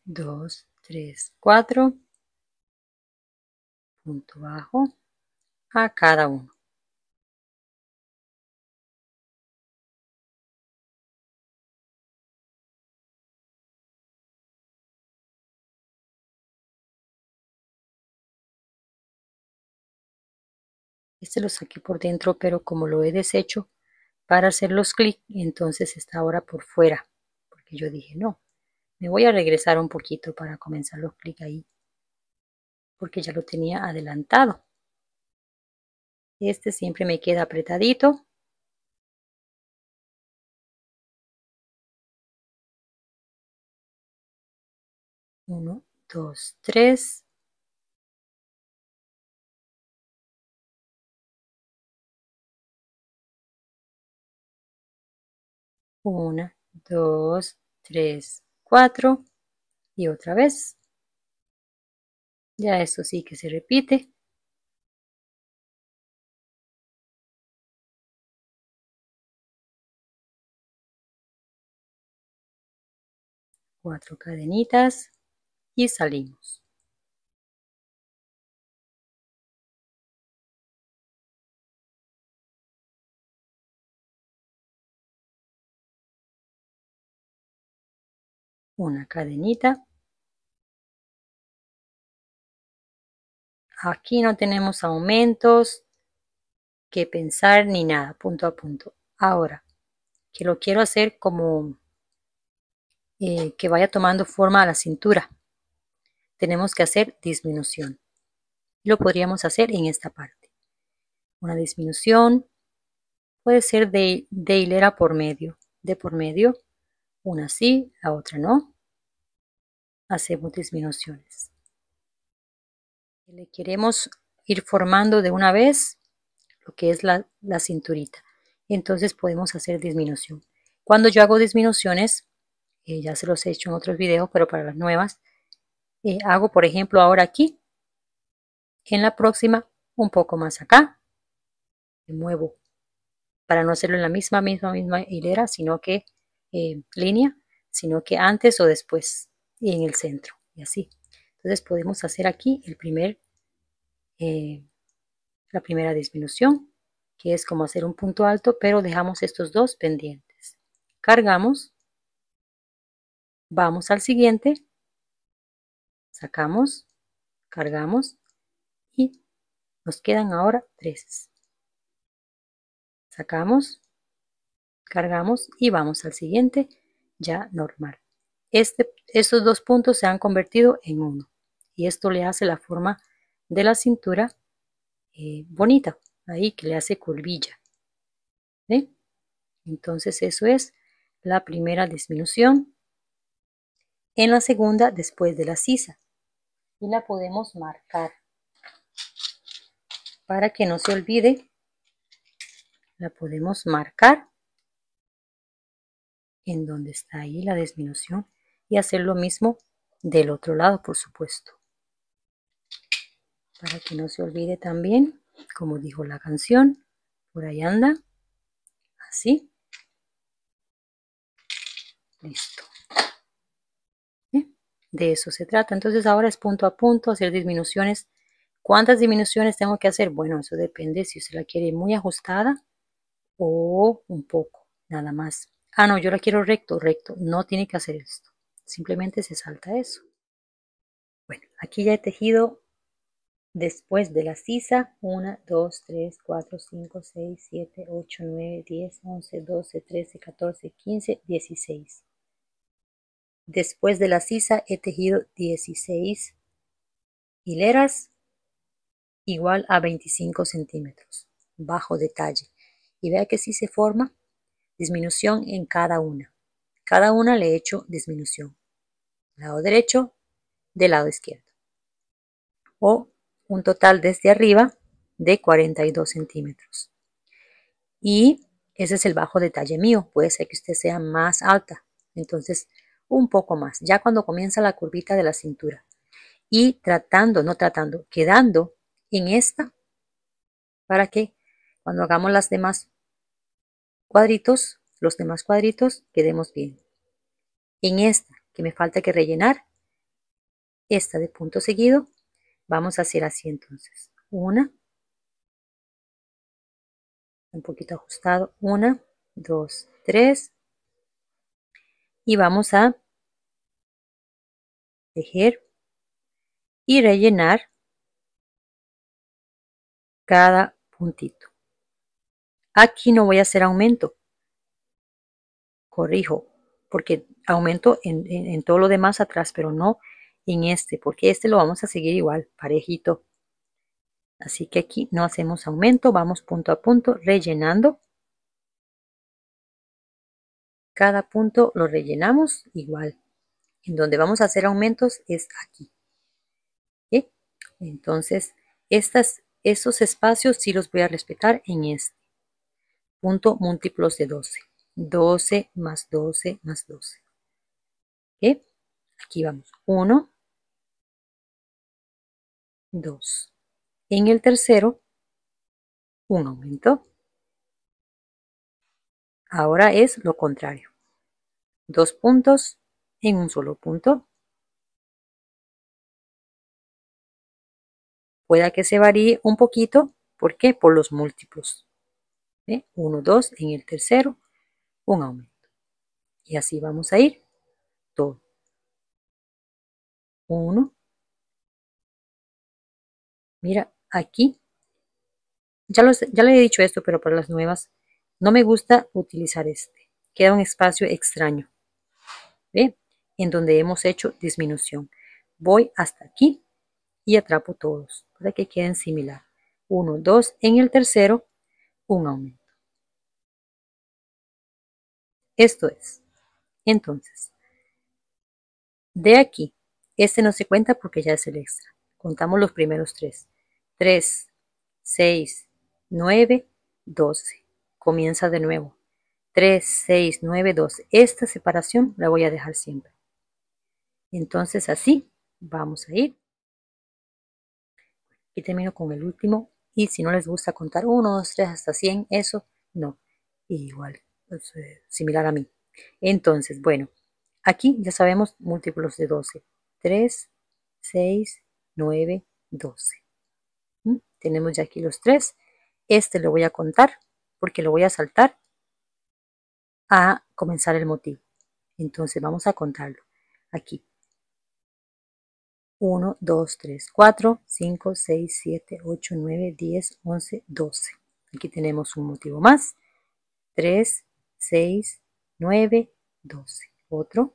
dos, tres, cuatro. Punto bajo a cada uno. Este lo saqué por dentro, pero como lo he deshecho para hacer los clics, entonces está ahora por fuera. Porque yo dije, no, me voy a regresar un poquito para comenzar los clics ahí. Porque ya lo tenía adelantado. Este siempre me queda apretadito. Uno, dos, tres. Una, dos, tres, cuatro. Y otra vez. Ya esto sí que se repite. Cuatro cadenitas. Y salimos. Una cadenita. Aquí no tenemos aumentos que pensar ni nada, punto a punto. Ahora, que lo quiero hacer como que vaya tomando forma a la cintura, tenemos que hacer disminución. Lo podríamos hacer en esta parte. Una disminución puede ser de hilera por medio, de por medio, una sí, la otra no. Hacemos disminuciones. Le queremos ir formando de una vez lo que es la cinturita. Entonces podemos hacer disminución. Cuando yo hago disminuciones, ya se los he hecho en otros videos, pero para las nuevas, hago por ejemplo ahora aquí, en la próxima un poco más acá, me muevo para no hacerlo en la misma hilera, sino que línea, sino que antes o después y en el centro y así. Entonces podemos hacer aquí la primera disminución que es como hacer un punto alto, pero dejamos estos dos pendientes. Cargamos, vamos al siguiente, sacamos, cargamos y nos quedan ahora 3. Sacamos, cargamos y vamos al siguiente, ya normal. Estos dos puntos se han convertido en uno y esto le hace la forma de la cintura bonita, ahí que le hace curvilla. ¿Ve? Entonces eso es la primera disminución. En la segunda, después de la sisa, y la podemos marcar para que no se olvide. La podemos marcar en donde está ahí la disminución y hacer lo mismo del otro lado, por supuesto, para que no se olvide también, como dijo la canción, por ahí anda, así. Listo. De eso se trata. Entonces ahora es punto a punto, hacer disminuciones. ¿Cuántas disminuciones tengo que hacer? Bueno, eso depende si usted la quiere muy ajustada o un poco, nada más. Ah, no, yo la quiero recto, recto. No tiene que hacer esto. Simplemente se salta eso. Bueno, aquí ya he tejido después de la sisa 1, 2, 3, 4, 5, 6, 7, 8, 9, 10, 11, 12, 13, 14, 15, 16. Después de la sisa he tejido 16 hileras igual a 25 centímetros bajo detalle. Y vea que sí se forma disminución en cada una. Cada una le he hecho disminución. Lado derecho, del lado izquierdo. O un total desde arriba de 42 centímetros. Y ese es el bajo detalle mío. Puede ser que usted sea más alta. Entonces, un poco más. Ya cuando comienza la curvita de la cintura. Y quedando en esta para que cuando hagamos los demás cuadritos, quedemos bien. En esta que me falta que rellenar, esta de punto seguido, vamos a hacer así entonces. Una, un poquito ajustado, 1, 2, 3 y vamos a tejer y rellenar cada puntito. Aquí no voy a hacer aumento, corrijo, porque aumento en todo lo demás atrás, pero no en este, porque este lo vamos a seguir igual, parejito. Así que aquí no hacemos aumento, vamos punto a punto rellenando. Cada punto lo rellenamos igual. En donde vamos a hacer aumentos es aquí. ¿Sí? Entonces, estos espacios sí los voy a respetar en este. Punto múltiplos de 12. 12 más 12 más 12. ¿Sí? Aquí vamos. 1, 2. En el tercero, un aumento. Ahora es lo contrario. 2 puntos en un solo punto. Pueda que se varíe un poquito. ¿Por qué? Por los múltiplos. 1, 2, en el tercero, un aumento. Y así vamos a ir todo. 1. Mira, aquí, ya le he dicho esto, pero para las nuevas, no me gusta utilizar este. Queda un espacio extraño. ¿Ve? En donde hemos hecho disminución. Voy hasta aquí y atrapo todos para que queden similar. 1, 2, en el tercero, un aumento. Esto es. Entonces, de aquí, este no se cuenta porque ya es el extra. Contamos los primeros 3. 3, 6, 9, 12. Comienza de nuevo. 3, 6, 9, 12. Esta separación la voy a dejar siempre. Entonces así vamos a ir. Y termino con el último. Y si no les gusta contar 1, 2, 3 hasta 100, eso no. Igual, pues, similar a mí. Entonces, bueno, aquí ya sabemos múltiplos de 12. 3, 6, 9, 12. Tenemos ya aquí los 3. Este lo voy a contar porque lo voy a saltar a comenzar el motivo. Entonces vamos a contarlo. Aquí. 1, 2, 3, 4, 5, 6, 7, 8, 9, 10, 11, 12. Aquí tenemos un motivo más. 3, 6, 9, 12. Otro.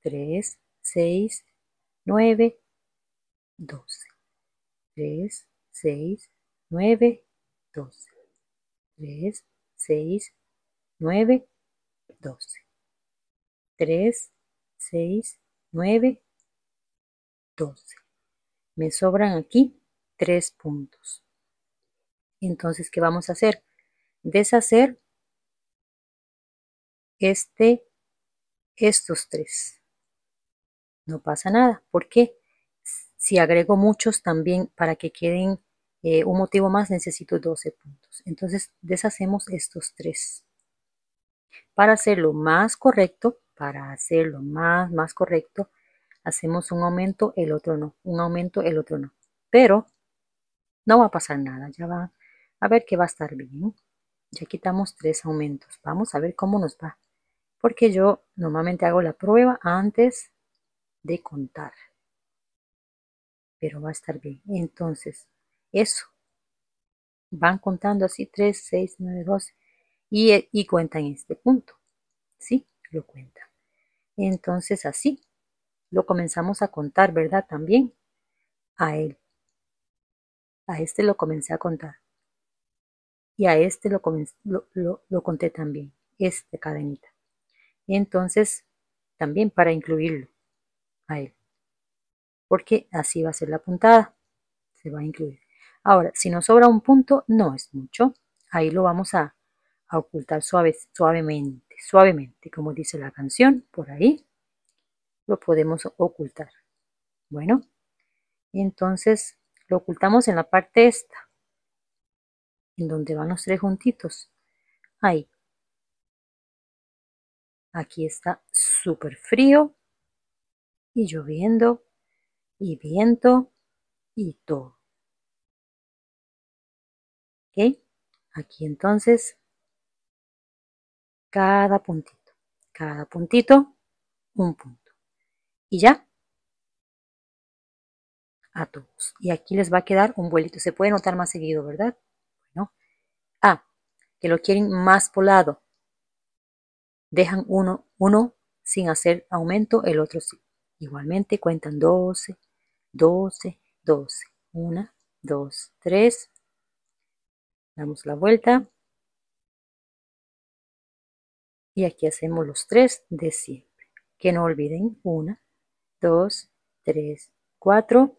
3, 6, 9, 12. 3, 6, 9, 12. 3, 6, 9, 12. 3, 6, 9, 12. Me sobran aquí 3 puntos. Entonces, ¿qué vamos a hacer? Deshacer estos 3. No pasa nada. ¿Por qué? Si agrego muchos también para que queden un motivo más necesito 12 puntos. Entonces deshacemos estos 3. Para hacerlo más correcto, más correcto, hacemos un aumento, el otro no. Un aumento, el otro no. Pero no va a pasar nada. Ya va a ver que va a estar bien. Ya quitamos 3 aumentos. Vamos a ver cómo nos va. Porque yo normalmente hago la prueba antes de contar. Pero va a estar bien. Entonces, eso. Van contando así 3, 6, 9, 12 y cuentan este punto. ¿Sí? Lo cuentan. Entonces, así lo comenzamos a contar, ¿verdad? También a él. A este lo comencé a contar. Y a este lo conté también. Este cadenita. Entonces, también para incluirlo a él. Porque así va a ser la puntada. Se va a incluir. Ahora, si nos sobra un punto, no es mucho. Ahí lo vamos a ocultar suavemente, como dice la canción, por ahí lo podemos ocultar. Bueno, entonces lo ocultamos en la parte esta, en donde van los 3 juntitos. Ahí. Aquí está súper frío y lloviendo y viento y todo. ¿Ok? Aquí entonces cada puntito, un punto. Y ya, a todos. Y aquí les va a quedar un vuelito. Se puede notar más seguido, ¿verdad? Bueno. Que lo quieren más polado. Dejan uno sin hacer aumento, el otro sí. Igualmente cuentan 12, 12, 12. 1, 2, 3. Damos la vuelta. Y aquí hacemos los 3 de siempre. Que no olviden 1, 2, 3, 4.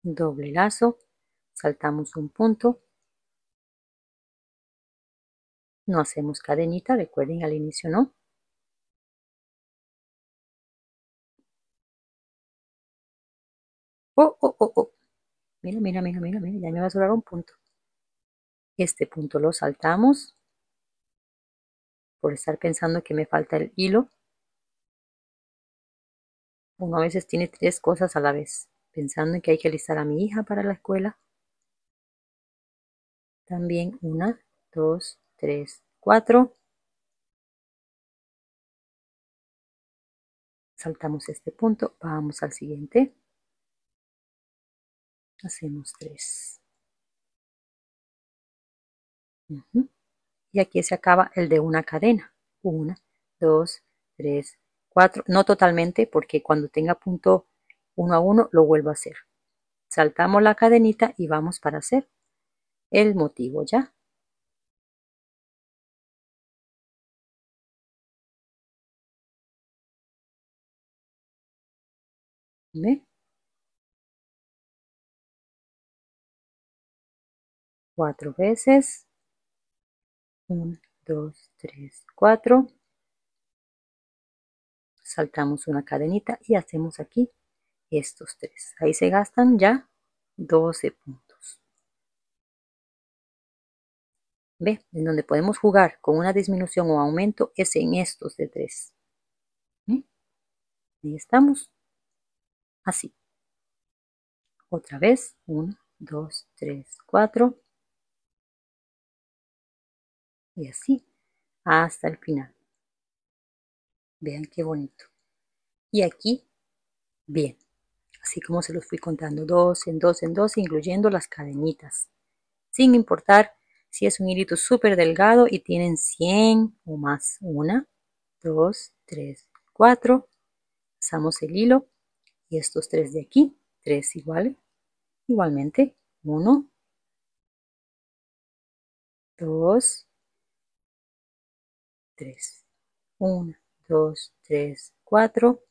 Doble lazo. Saltamos un punto. No hacemos cadenita, recuerden al inicio no. Oh, oh, oh, oh. Mira, mira, mira, mira, mira, ya me va a sobrar un punto. Este punto lo saltamos por estar pensando que me falta el hilo. Uno a veces tiene 3 cosas a la vez, pensando en que hay que alistar a mi hija para la escuela. También 1, 2, 3, 4. Saltamos este punto, vamos al siguiente. Hacemos 3. Y aquí se acaba el de una cadena. 1, 2, 3, 4. No totalmente, porque cuando tenga punto 1 a 1 lo vuelvo a hacer. Saltamos la cadenita y vamos para hacer el motivo ya. ¿Ve? 4 veces. 1, 2, 3, 4. Saltamos una cadenita y hacemos aquí estos 3. Ahí se gastan ya 12 puntos. ¿Ve? En donde podemos jugar con una disminución o aumento es en estos de 3. ¿Ve? Ahí estamos. Así. Otra vez, 1, 2, 3, 4 y así hasta el final. Vean qué bonito. Y aquí, bien, así como se los fui contando, 2 en 2 en 2, incluyendo las cadenitas, sin importar si es un hilito súper delgado y tienen 100 o más. 1, 2, 3, 4, pasamos el hilo y estos 3 de aquí, 3 iguales, igualmente, 1, 2, 3, 1, 2, 3, 4,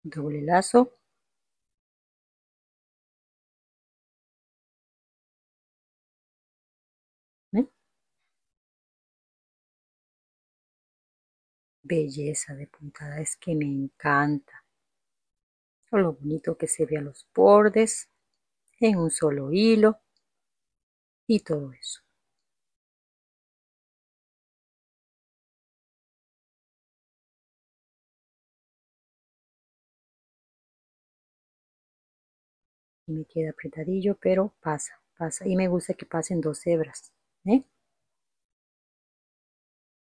doble lazo, ¿ven? Belleza de puntada, es que me encanta. O lo bonito que se ve a los bordes en un solo hilo y todo eso. Y me queda apretadillo, pero pasa, pasa. Y me gusta que pasen 2 hebras. ¿Eh?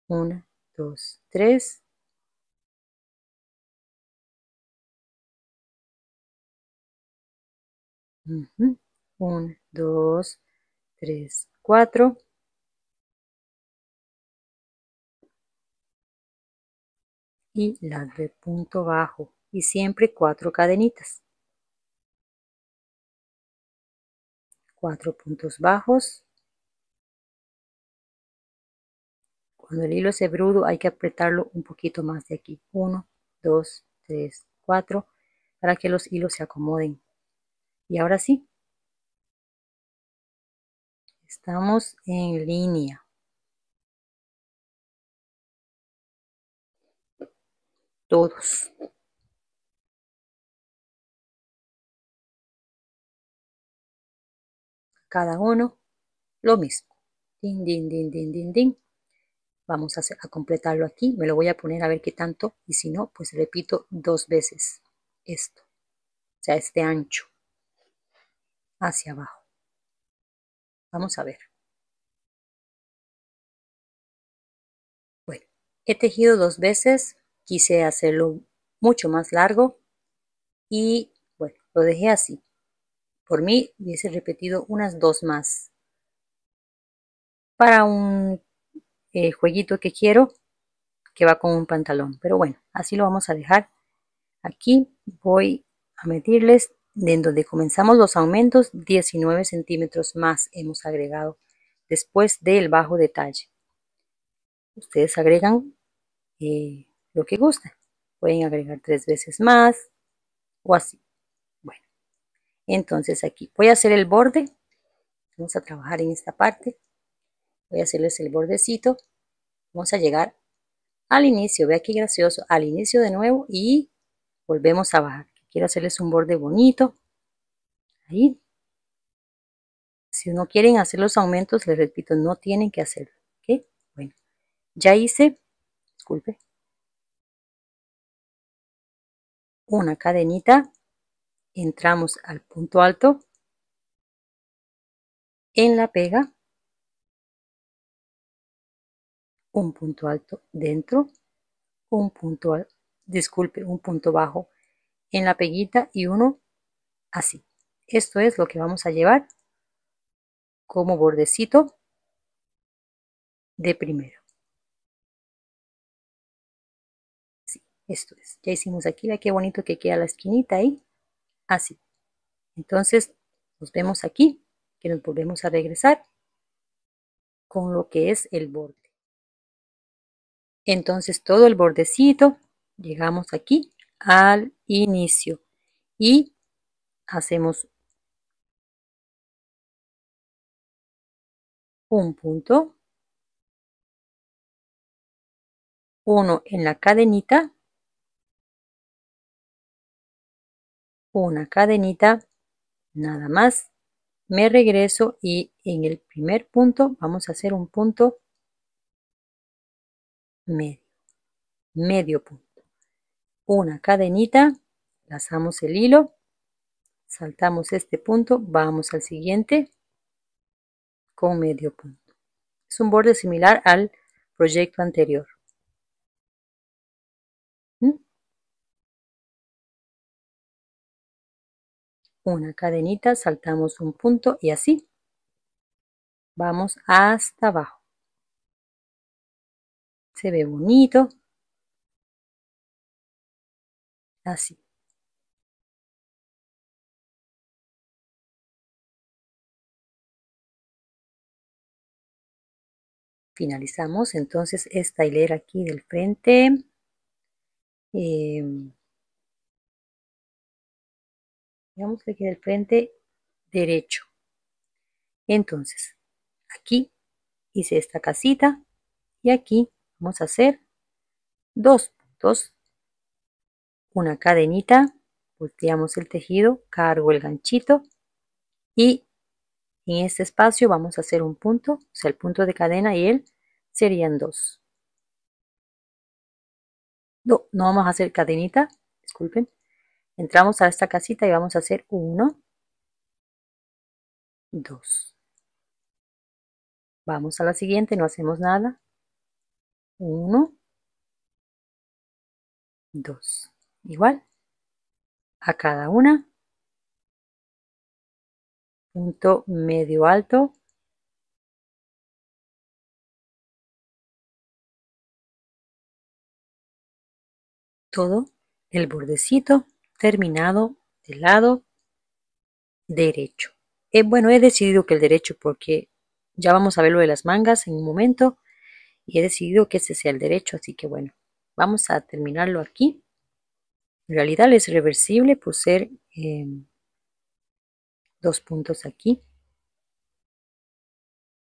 1, 2, 3. 1, 2, 3, 4. Y las de punto bajo. Y siempre 4 cadenitas. 4 puntos bajos. Cuando el hilo es hebrudo hay que apretarlo un poquito más de aquí. 1, 2, 3, 4 para que los hilos se acomoden. Y ahora sí, estamos en línea. Todos. Cada uno lo mismo. Din, din, din, din, din, din. Vamos a completarlo aquí. Me lo voy a poner a ver qué tanto. Y si no, pues repito 2 veces esto. O sea, este ancho hacia abajo. Vamos a ver. Bueno, he tejido 2 veces. Quise hacerlo mucho más largo. Y bueno, lo dejé así. Por mí hubiese repetido unas 2 más. Para un jueguito que quiero, que va con un pantalón. Pero bueno, así lo vamos a dejar. Aquí voy a medirles en donde comenzamos los aumentos, 19 centímetros más hemos agregado después del bajo detalle. Ustedes agregan lo que gusten. Pueden agregar 3 veces más o así. Bueno, entonces aquí voy a hacer el borde. Vamos a trabajar en esta parte. Voy a hacerles el bordecito. Vamos a llegar al inicio. Vea qué gracioso. Al inicio de nuevo y volvemos a bajar. Quiero hacerles un borde bonito. Ahí. Si no quieren hacer los aumentos, les repito, no tienen que hacerlo. ¿Ok? Bueno, ya hice, disculpe, una cadenita. Entramos al punto alto en la pega. Un punto alto dentro. Un punto, disculpe, un punto bajo en la peguita y uno así. Esto es lo que vamos a llevar como bordecito de primero. Sí, esto es. Ya hicimos aquí, vea qué bonito que queda la esquinita ahí. Así. Entonces, nos vemos aquí, que nos volvemos a regresar con lo que es el borde. Entonces, todo el bordecito, llegamos aquí al inicio y hacemos un punto, uno en la cadenita, una cadenita, nada más. Me regreso y en el primer punto vamos a hacer un punto medio, medio punto. Una cadenita, lazamos el hilo Saltamos este punto, vamos al siguiente con medio punto. Es un borde similar al proyecto anterior. Una cadenita, saltamos un punto y así vamos hasta abajo. Se ve bonito. Así. Finalizamos entonces esta hilera aquí del frente. Digamos que del frente derecho. Entonces, aquí hice esta casita y aquí vamos a hacer 2 puntos, una cadenita, volteamos el tejido, cargo el ganchito y en este espacio vamos a hacer un punto, o sea, el punto de cadena y él serían 2. No, no vamos a hacer cadenita, disculpen. Entramos a esta casita y vamos a hacer 1, 2. Vamos a la siguiente, no hacemos nada. 1, 2. Igual a cada una. Punto medio alto. Todo el bordecito terminado del lado derecho. Bueno, he decidido que el derecho porque ya vamos a ver lo de las mangas en un momento y he decidido que ese sea el derecho, así que bueno, vamos a terminarlo aquí. En realidad es reversible por ser 2 puntos aquí,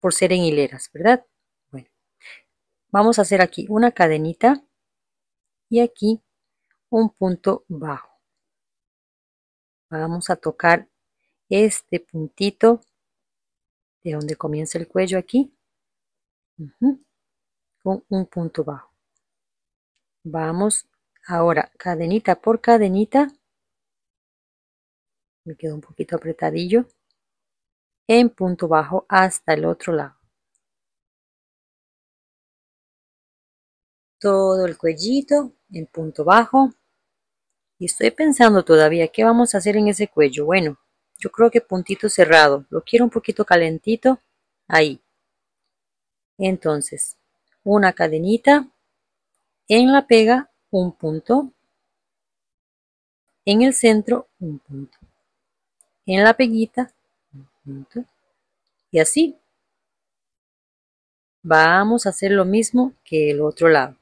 por ser en hileras, ¿verdad? Bueno, vamos a hacer aquí una cadenita y aquí un punto bajo. Vamos a tocar este puntito de donde comienza el cuello aquí, con un punto bajo. Vamos ahora cadenita por cadenita, me quedó un poquito apretadillo, en punto bajo hasta el otro lado. Todo el cuellito en punto bajo. Y estoy pensando todavía qué vamos a hacer en ese cuello. Bueno, yo creo que puntito cerrado. Lo quiero un poquito calentito. Ahí. Entonces, una cadenita. En la pega, un punto. En el centro, un punto. En la peguita, un punto. Y así. Vamos a hacer lo mismo que el otro lado.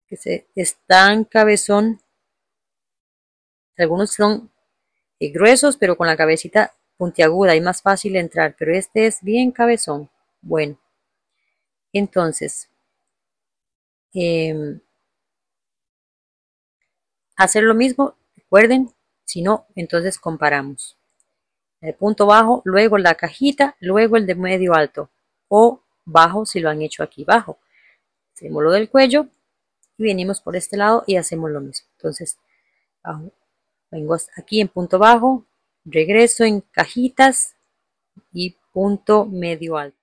Que es tan cabezón. Algunos son gruesos, pero con la cabecita puntiaguda y más fácil de entrar. Pero este es bien cabezón. Bueno, entonces, hacer lo mismo, recuerden, si no, entonces comparamos. El punto bajo, luego la cajita, luego el de medio alto o bajo si lo han hecho aquí bajo. Hacemos lo del cuello y venimos por este lado y hacemos lo mismo. Entonces, vengo aquí en punto bajo, regreso en cajitas y punto medio alto.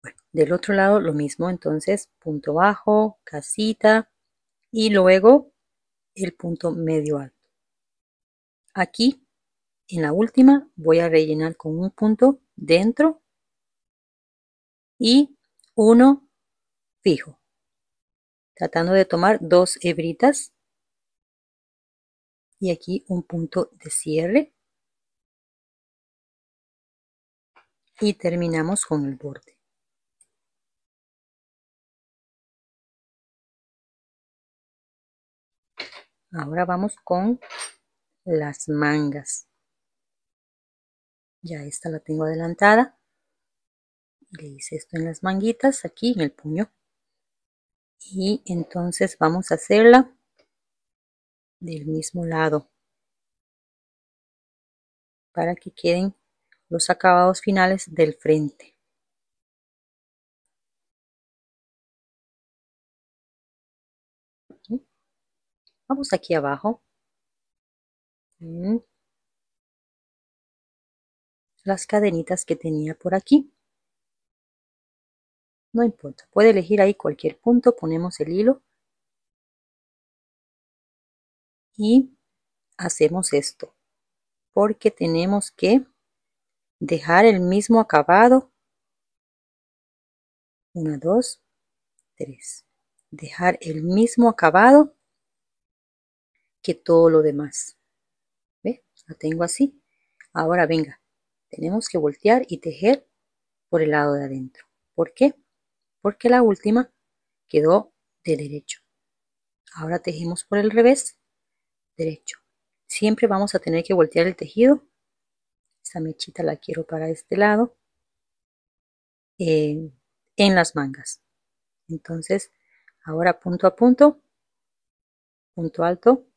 Bueno, del otro lado lo mismo, entonces punto bajo, casita y luego el punto medio alto. Aquí en la última voy a rellenar con un punto dentro y uno fijo, tratando de tomar 2 hebritas y aquí un punto de cierre y terminamos con el borde. Ahora vamos con las mangas. Ya esta la tengo adelantada. Le hice esto en las manguitas, aquí en el puño. Y entonces vamos a hacerla del mismo lado para que queden los acabados finales del frente. Vamos aquí abajo. Las cadenitas que tenía por aquí. No importa, puede elegir ahí cualquier punto, ponemos el hilo y hacemos esto, porque tenemos que dejar el mismo acabado. 1, 2, 3. Dejar el mismo acabado que todo lo demás. ¿Ve? Lo tengo así. Ahora venga, tenemos que voltear y tejer por el lado de adentro. ¿Por qué? Porque la última quedó de derecho. Ahora tejemos por el revés, derecho. Siempre vamos a tener que voltear el tejido. Esta mechita la quiero para este lado, en las mangas. Entonces, ahora punto a punto, punto alto,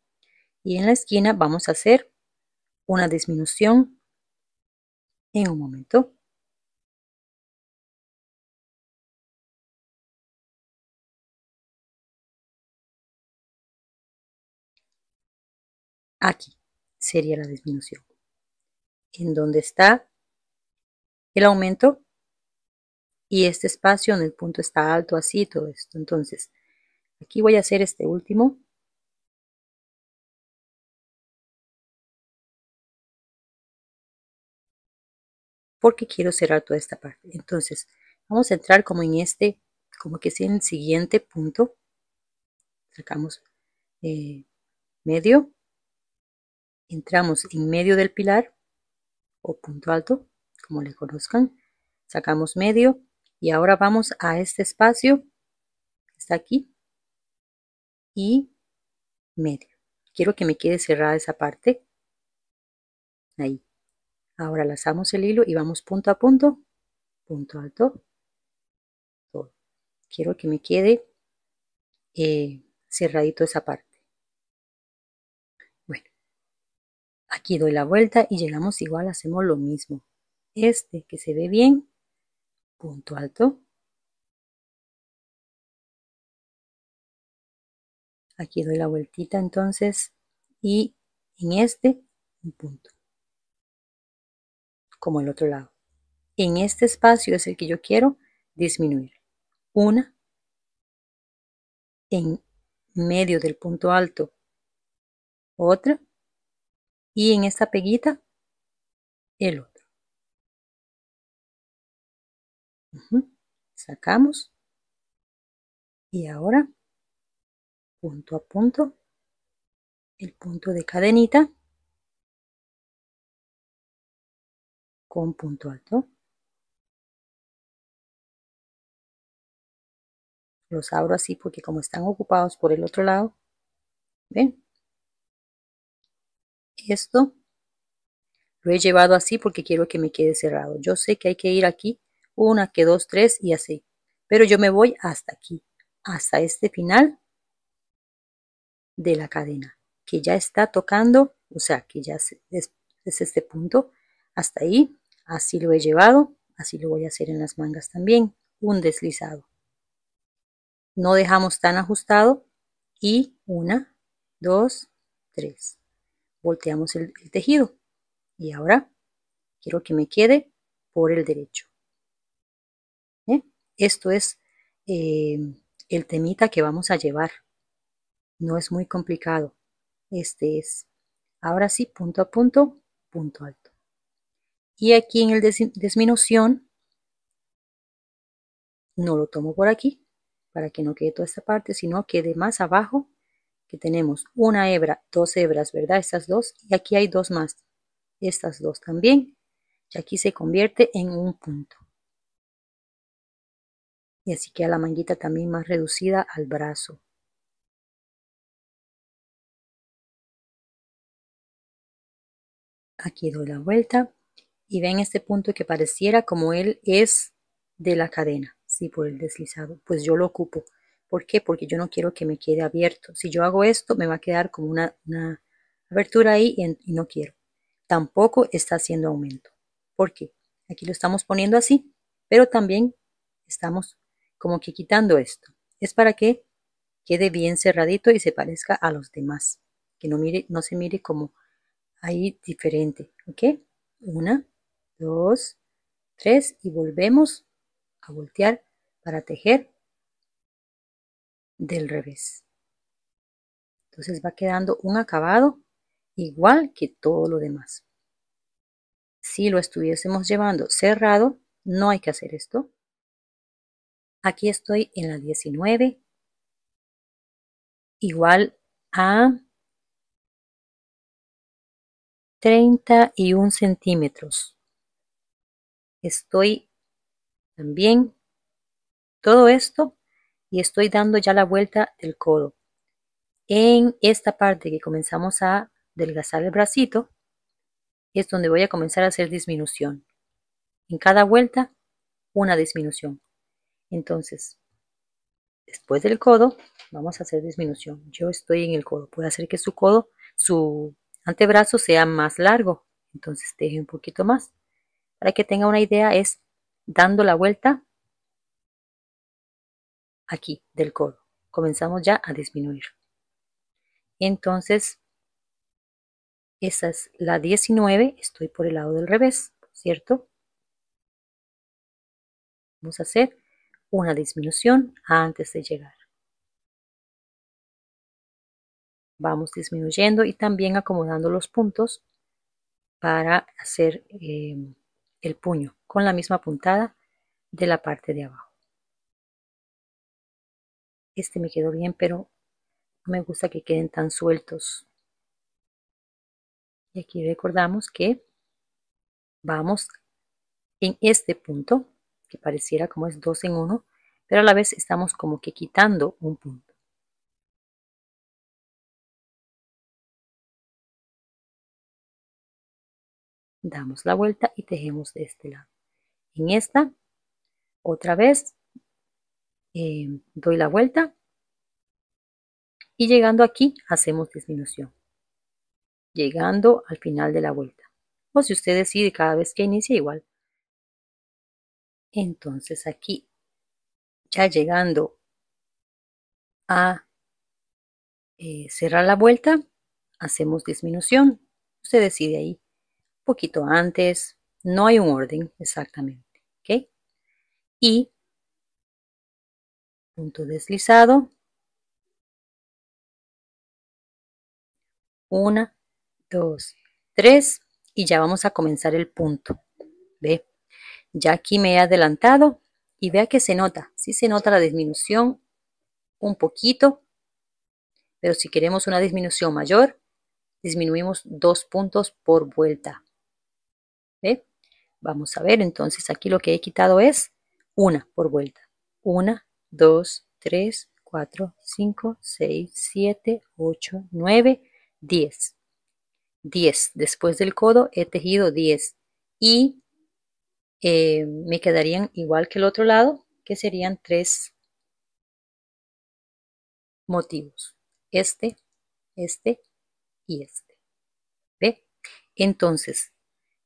y en la esquina vamos a hacer una disminución en un momento. Aquí sería la disminución. En donde está el aumento y este espacio en el punto está alto, así todo esto. Entonces, aquí voy a hacer este último. Porque quiero cerrar toda esta parte. Entonces, vamos a entrar como en este, como que sea en el siguiente punto. Sacamos medio. Entramos en medio del pilar o punto alto, como le conozcan. Sacamos medio y ahora vamos a este espacio que está aquí y medio. Quiero que me quede cerrada esa parte. Ahí. Ahora lazamos el hilo y vamos punto a punto, punto alto, todo. Quiero que me quede cerradito esa parte. Bueno, aquí doy la vuelta y llegamos igual, hacemos lo mismo. Este que se ve bien, punto alto. Aquí doy la vueltita entonces y en este un punto, como el otro lado. En este espacio es el que yo quiero disminuir. Una en medio del punto alto, otra y en esta peguita el otro. Sacamos y ahora punto a punto el punto de cadenita con punto alto. Los abro así porque como están ocupados por el otro lado, ¿ven? Esto lo he llevado así porque quiero que me quede cerrado. Yo sé que hay que ir aquí, una, que dos, tres y así. Pero yo me voy hasta aquí, hasta este final de la cadena, que ya está tocando, o sea, que ya es este punto. Hasta ahí, así lo he llevado, así lo voy a hacer en las mangas también. Un deslizado. No dejamos tan ajustado y una, dos, tres. Volteamos el tejido y ahora quiero que me quede por el derecho. Esto es el temita que vamos a llevar. No es muy complicado. Este es, ahora sí, punto a punto, punto alto. Y aquí en el disminución, no lo tomo por aquí, para que no quede toda esta parte, sino quede más abajo, que tenemos una hebra, dos hebras, ¿verdad? Estas dos, y aquí hay dos más. Estas dos también. Y aquí se convierte en un punto. Y así queda la manguita también más reducida al brazo. Aquí doy la vuelta y ven este punto que pareciera como él es de la cadena, sí, por el deslizado, pues yo lo ocupo. ¿Por qué? Porque yo no quiero que me quede abierto. Si yo hago esto, me va a quedar como una abertura ahí y no quiero. Tampoco está haciendo aumento. ¿Por qué? Aquí lo estamos poniendo así, pero también estamos como que quitando esto. Es para que quede bien cerradito y se parezca a los demás. Que no se mire como ahí diferente. ¿Ok? 1, 2, 3 y volvemos a voltear para tejer del revés. Entonces va quedando un acabado igual que todo lo demás. Si lo estuviésemos llevando cerrado, no hay que hacer esto. Aquí estoy en la 19, igual a 31 centímetros. Estoy también todo esto y estoy dando ya la vuelta del codo. En esta parte que comenzamos a adelgazar el bracito, es donde voy a comenzar a hacer disminución. En cada vuelta, una disminución. Entonces, después del codo, vamos a hacer disminución. Yo estoy en el codo. Puede hacer que su codo, su antebrazo sea más largo. Entonces, deje un poquito más. Para que tenga una idea, es dando la vuelta aquí del codo. Comenzamos ya a disminuir. Entonces, esa es la 19. Estoy por el lado del revés, ¿cierto? Vamos a hacer una disminución antes de llegar. Vamos disminuyendo y también acomodando los puntos para hacer el puño con la misma puntada de la parte de abajo. Este me quedó bien, pero no me gusta que queden tan sueltos. Y aquí recordamos que vamos en este punto, que pareciera como es 2 en 1, pero a la vez estamos como que quitando un punto. Damos la vuelta y tejemos de este lado. En esta, otra vez, doy la vuelta y llegando aquí hacemos disminución. Llegando al final de la vuelta. O si usted decide cada vez que inicia igual. Entonces aquí, ya llegando a cerrar la vuelta, hacemos disminución. Usted decide ahí, un poquito antes, no hay un orden exactamente, ¿ok? Y punto deslizado, 1, 2, 3 y ya vamos a comenzar el punto. ¿Ve? Ya aquí me he adelantado y vea que se nota, sí se nota la disminución un poquito, pero si queremos una disminución mayor, disminuimos 2 puntos por vuelta. ¿Ve? Vamos a ver, entonces aquí lo que he quitado es una por vuelta. 1, 2, 3, 4, 5, 6, 7, 8, 9, 10. 10. Después del codo he tejido 10 y me quedarían igual que el otro lado, que serían 3 motivos. Este y este. ¿Ve? Entonces,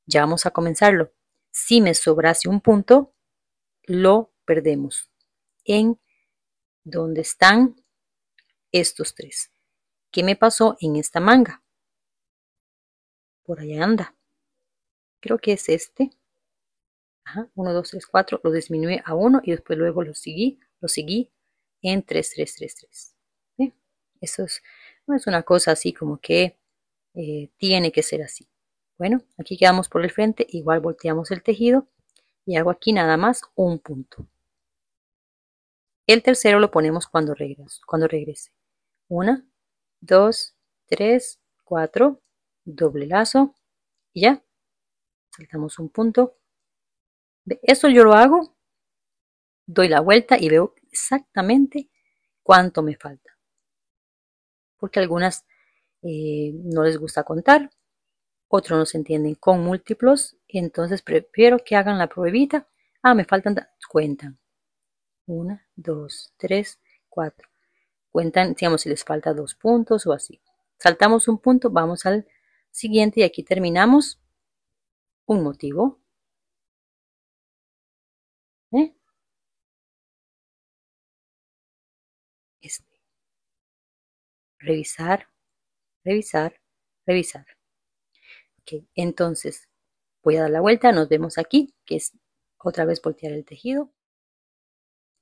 ya vamos a comenzarlo. Si me sobrase un punto, lo perdemos en donde están estos 3. ¿Qué me pasó en esta manga? Por allá anda. Creo que es este. Ajá, 1, 2, 3, 4. Lo disminuí a 1 y después luego lo seguí en 3, 3, 3, 3. ¿Ve? Eso no es una cosa así como que tiene que ser así. Bueno, aquí quedamos por el frente, igual volteamos el tejido y hago aquí nada más un punto. El tercero lo ponemos cuando regrese. 1, 2, 3, 4, doble lazo y ya, saltamos un punto. Esto yo lo hago, doy la vuelta y veo exactamente cuánto me falta. Porque a algunas no les gusta contar, otros no se entienden con múltiplos, entonces prefiero que hagan la pruebita. Ah, me faltan, cuentan. 1, 2, 3, 4. Cuentan, digamos, si les falta 2 puntos o así. Saltamos un punto, vamos al siguiente y aquí terminamos un motivo. ¿Eh? Este. revisar, revisar, revisar. Ok, entonces voy a dar la vuelta, nos vemos aquí, que es otra vez voltear el tejido.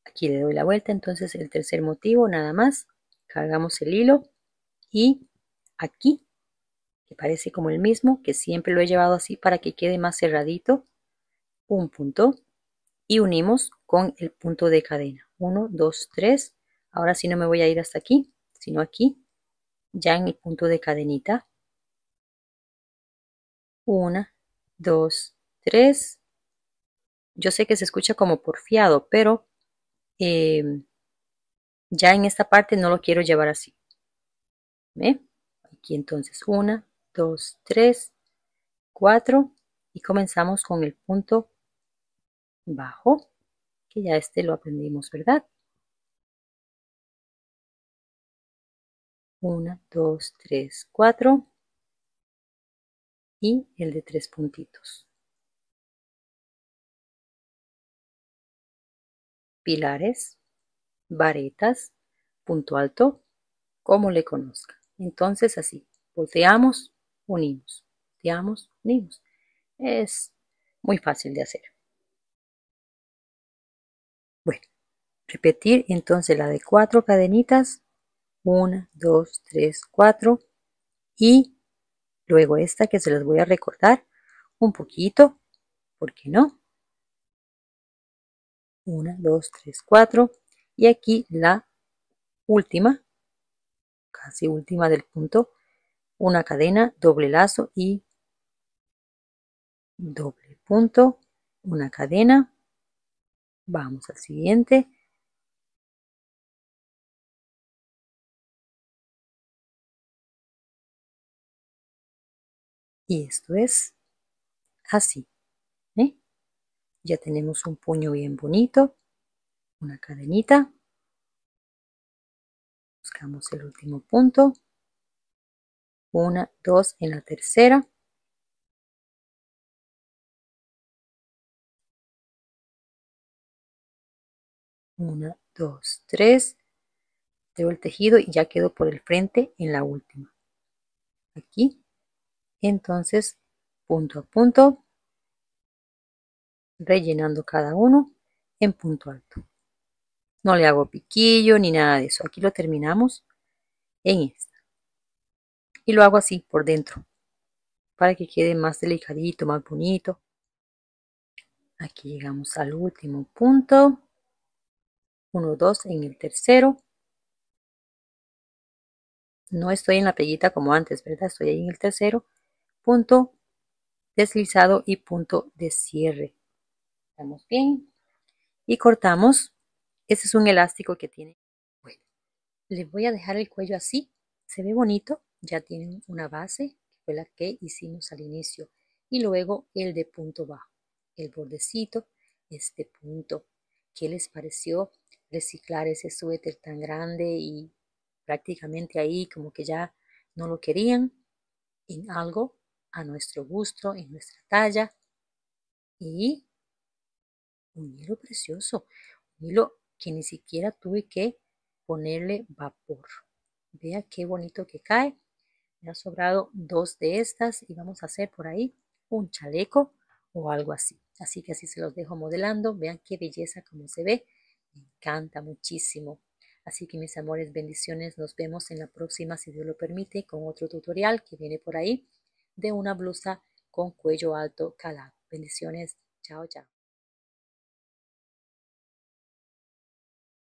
Aquí le doy la vuelta, entonces el tercer motivo, nada más, cargamos el hilo y aquí, que parece como el mismo, que siempre lo he llevado así para que quede más cerradito, un punto y unimos con el punto de cadena. 1, 2, 3. Ahora sí no me voy a ir hasta aquí, sino aquí, ya en el punto de cadenita. 1, 2, 3. Yo sé que se escucha como porfiado, pero ya en esta parte no lo quiero llevar así. ¿Ve? Aquí entonces 1, 2, 3, 4 y comenzamos con el punto bajo, que ya este lo aprendimos, ¿verdad? 1, 2, 3, 4 y el de 3 puntitos. Pilares, varetas, punto alto, como le conozca. Entonces así, volteamos, unimos, volteamos, unimos. Es muy fácil de hacer. Bueno, repetir entonces la de 4 cadenitas. 1, 2, 3, 4 y luego esta que se las voy a recordar un poquito, ¿por qué no? 1, 2, 3, 4 y aquí la última, casi última del punto, una cadena, doble lazo y doble punto, una cadena, vamos al siguiente. Y esto es así, ¿eh? Ya tenemos un puño bien bonito, una cadenita, buscamos el último punto, 1, 2 en la tercera, 1, 2, 3, tiro el tejido y ya quedo por el frente en la última. Aquí, entonces, punto a punto, rellenando cada uno en punto alto. No le hago piquillo ni nada de eso. Aquí lo terminamos en esta. Y lo hago así por dentro, para que quede más delicadito, más bonito. Aquí llegamos al último punto. 1, 2 en el tercero. No estoy en la peguita como antes, ¿verdad? Estoy ahí en el tercero. Punto deslizado y punto de cierre. Estamos bien. Y cortamos. Este es un elástico que tiene. Bueno, les voy a dejar el cuello así. Se ve bonito. Ya tienen una base, que fue la que hicimos al inicio. Y luego el de punto bajo. El bordecito, este punto. ¿Qué les pareció reciclar ese suéter tan grande y prácticamente ahí como que ya no lo querían en algo a nuestro gusto, en nuestra talla? Y un hilo precioso, un hilo que ni siquiera tuve que ponerle vapor. Vea qué bonito que cae. Me ha sobrado dos de estas y vamos a hacer por ahí un chaleco o algo así. Así que así se los dejo modelando. Vean qué belleza como se ve. Me encanta muchísimo. Así que mis amores, bendiciones. Nos vemos en la próxima, si Dios lo permite, con otro tutorial que viene por ahí de una blusa con cuello alto calado. Bendiciones. Chao, chao.